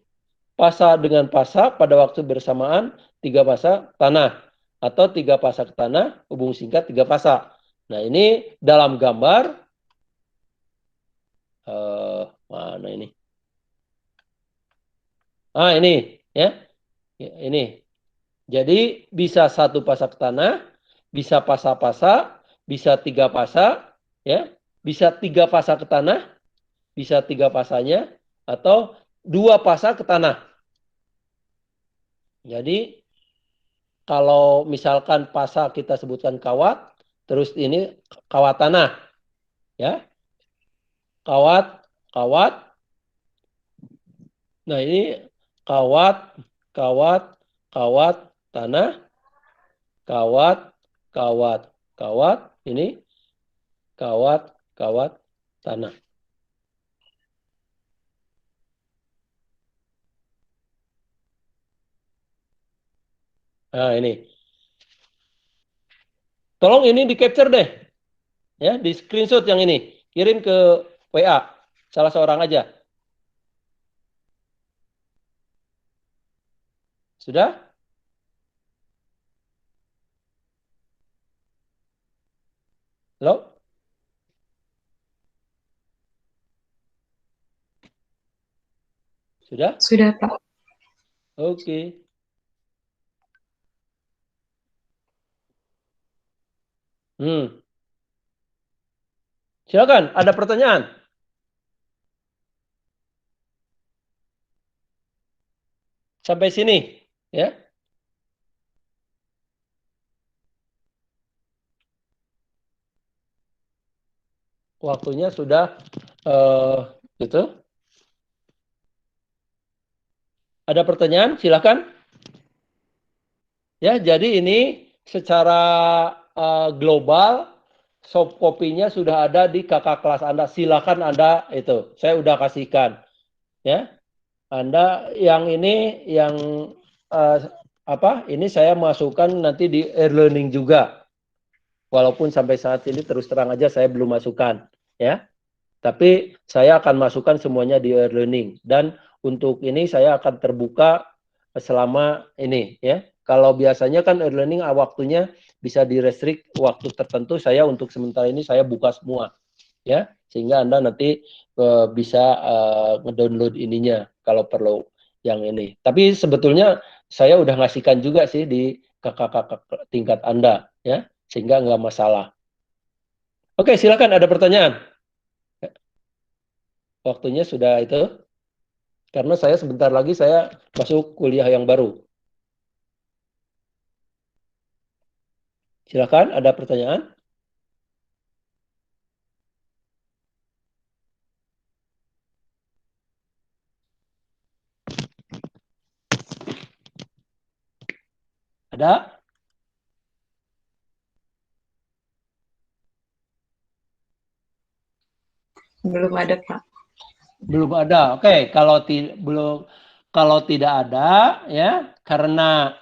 Pasa dengan pasa pada waktu bersamaan, 3 pasa tanah. Atau 3 pasa ke tanah, hubung singkat 3 pasa. Nah ini dalam gambar, mana ini? Ini ya. Ini. Jadi bisa 1 pasa ke tanah, bisa pasa-pasa, bisa 3 pasa, ya. Bisa 3 pasa ke tanah, bisa 3 pasanya, atau 2 pasa ke tanah. Jadi kalau misalkan pasa kita sebutkan kawat, terus ini kawat tanah, ya, kawat. Nah ini kawat tanah, kawat, ini kawat tanah. Nah ini, tolong ini di capture deh, ya, di screenshot yang ini, kirim ke WA salah seorang aja. Sudah? Halo? Sudah? Sudah, Pak. Oke. Silakan, ada pertanyaan? Sampai sini, ya. Waktunya sudah gitu. Ada pertanyaan? Silakan. Ya, jadi ini secara global soft copy-nya sudah ada di kakak kelas Anda. Silakan Anda itu. Saya udah kasihkan. Ya. Anda yang ini yang ini saya masukkan nanti di e-learning juga. Walaupun sampai saat ini terus terang aja saya belum masukkan, ya. Tapi saya akan masukkan semuanya di e-learning dan untuk ini saya akan terbuka selama ini, ya. Kalau biasanya kan e-learning waktunya bisa direstrik waktu tertentu, saya untuk sementara ini saya buka semua, ya, sehingga Anda nanti bisa ngedownload ininya kalau perlu yang ini. Tapi sebetulnya saya udah ngasihkan juga sih di kakak-kakak tingkat Anda, ya, sehingga nggak masalah. Oke, silakan ada pertanyaan. Waktunya sudah itu. Karena saya sebentar lagi saya masuk kuliah yang baru. Silakan ada pertanyaan. Ada? Belum ada, Pak. Belum ada. Oke, kalau tidak ada ya karena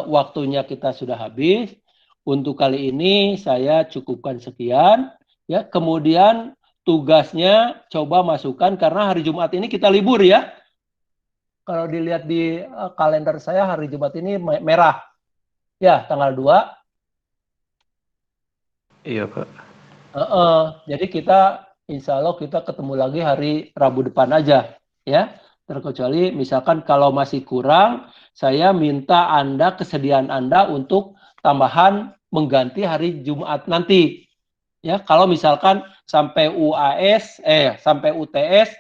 waktunya kita sudah habis. Untuk kali ini saya cukupkan sekian ya. Kemudian tugasnya coba masukkan karena hari Jumat ini kita libur ya. Kalau dilihat di kalender saya hari Jumat ini merah. Ya, tanggal 2. Iya, Pak. Jadi kita insya Allah kita ketemu lagi hari Rabu depan aja ya. Terkecuali misalkan kalau masih kurang, saya minta Anda kesediaan Anda untuk tambahan mengganti hari Jumat nanti. Ya, kalau misalkan sampai sampai UTS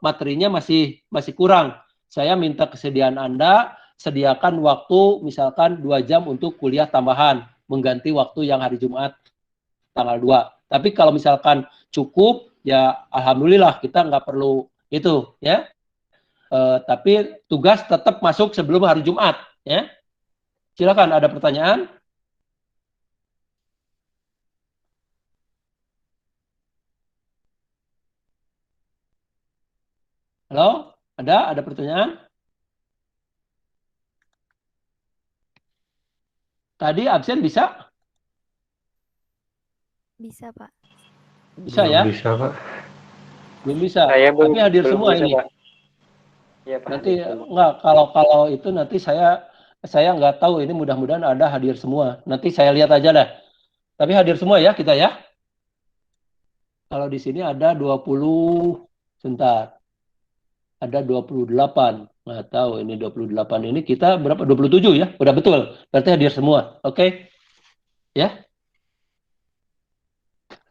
materinya masih kurang, saya minta kesediaan Anda sediakan waktu misalkan 2 jam untuk kuliah tambahan mengganti waktu yang hari Jumat tanggal 2. Tapi kalau misalkan cukup, ya alhamdulillah kita nggak perlu itu, ya. Tapi tugas tetap masuk sebelum hari Jumat, ya. Silakan ada pertanyaan. Halo, ada pertanyaan? Tadi absen bisa? Bisa, Pak. Bisa Belum ya? bisa, Pak. Belum bisa. Saya Tapi hadir belum semua bisa, ini. Pak. Iya, Pak. Nanti hadir semua. enggak kalau itu nanti saya nggak tahu ini mudah-mudahan ada hadir semua. Nanti saya lihat aja dah. Tapi hadir semua ya kita ya. Kalau di sini ada 20 sebentar. Ada 28. Nggak tahu ini 28 ini kita berapa? 27 ya? Udah betul. Berarti hadir semua. Oke. Ya.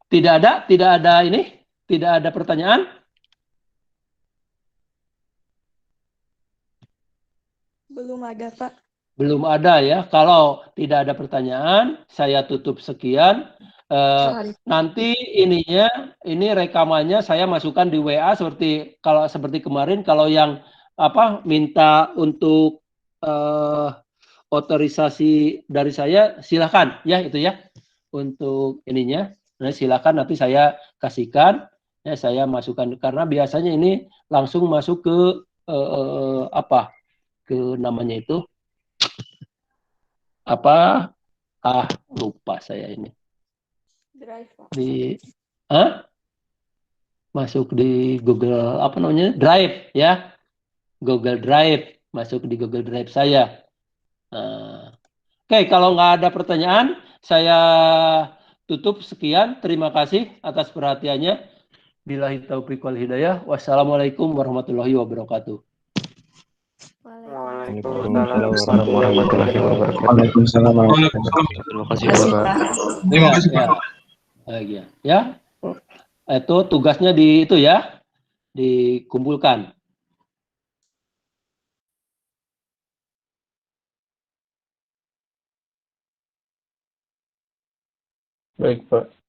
Tidak ada ini? Tidak ada pertanyaan? Belum ada, Pak. Belum ada ya. Kalau tidak ada pertanyaan, saya tutup sekian. Nanti ini rekamannya saya masukkan di WA seperti kemarin. Kalau yang minta untuk otorisasi dari saya, silakan ya itu ya untuk ininya. Nah, silakan nanti saya kasihkan. Ya, saya masukkan karena biasanya ini langsung masuk ke ke namanya itu lupa saya ini Drive, Pak. masuk di Google Drive ya, Google Drive, masuk di Google Drive saya. Oke, kalau nggak ada pertanyaan saya tutup sekian. Terima kasih atas perhatiannya. Billahi taufiq wal hidayah. Wassalamualaikum warahmatullahi wabarakatuh. Waalaikumsalam warahmatullahi wabarakatuh. Waalaikumsalam. Terima kasih, Bapak. Terima kasih, Pak. Ya, itu tugasnya di itu ya, dikumpulkan. Baik, Pak.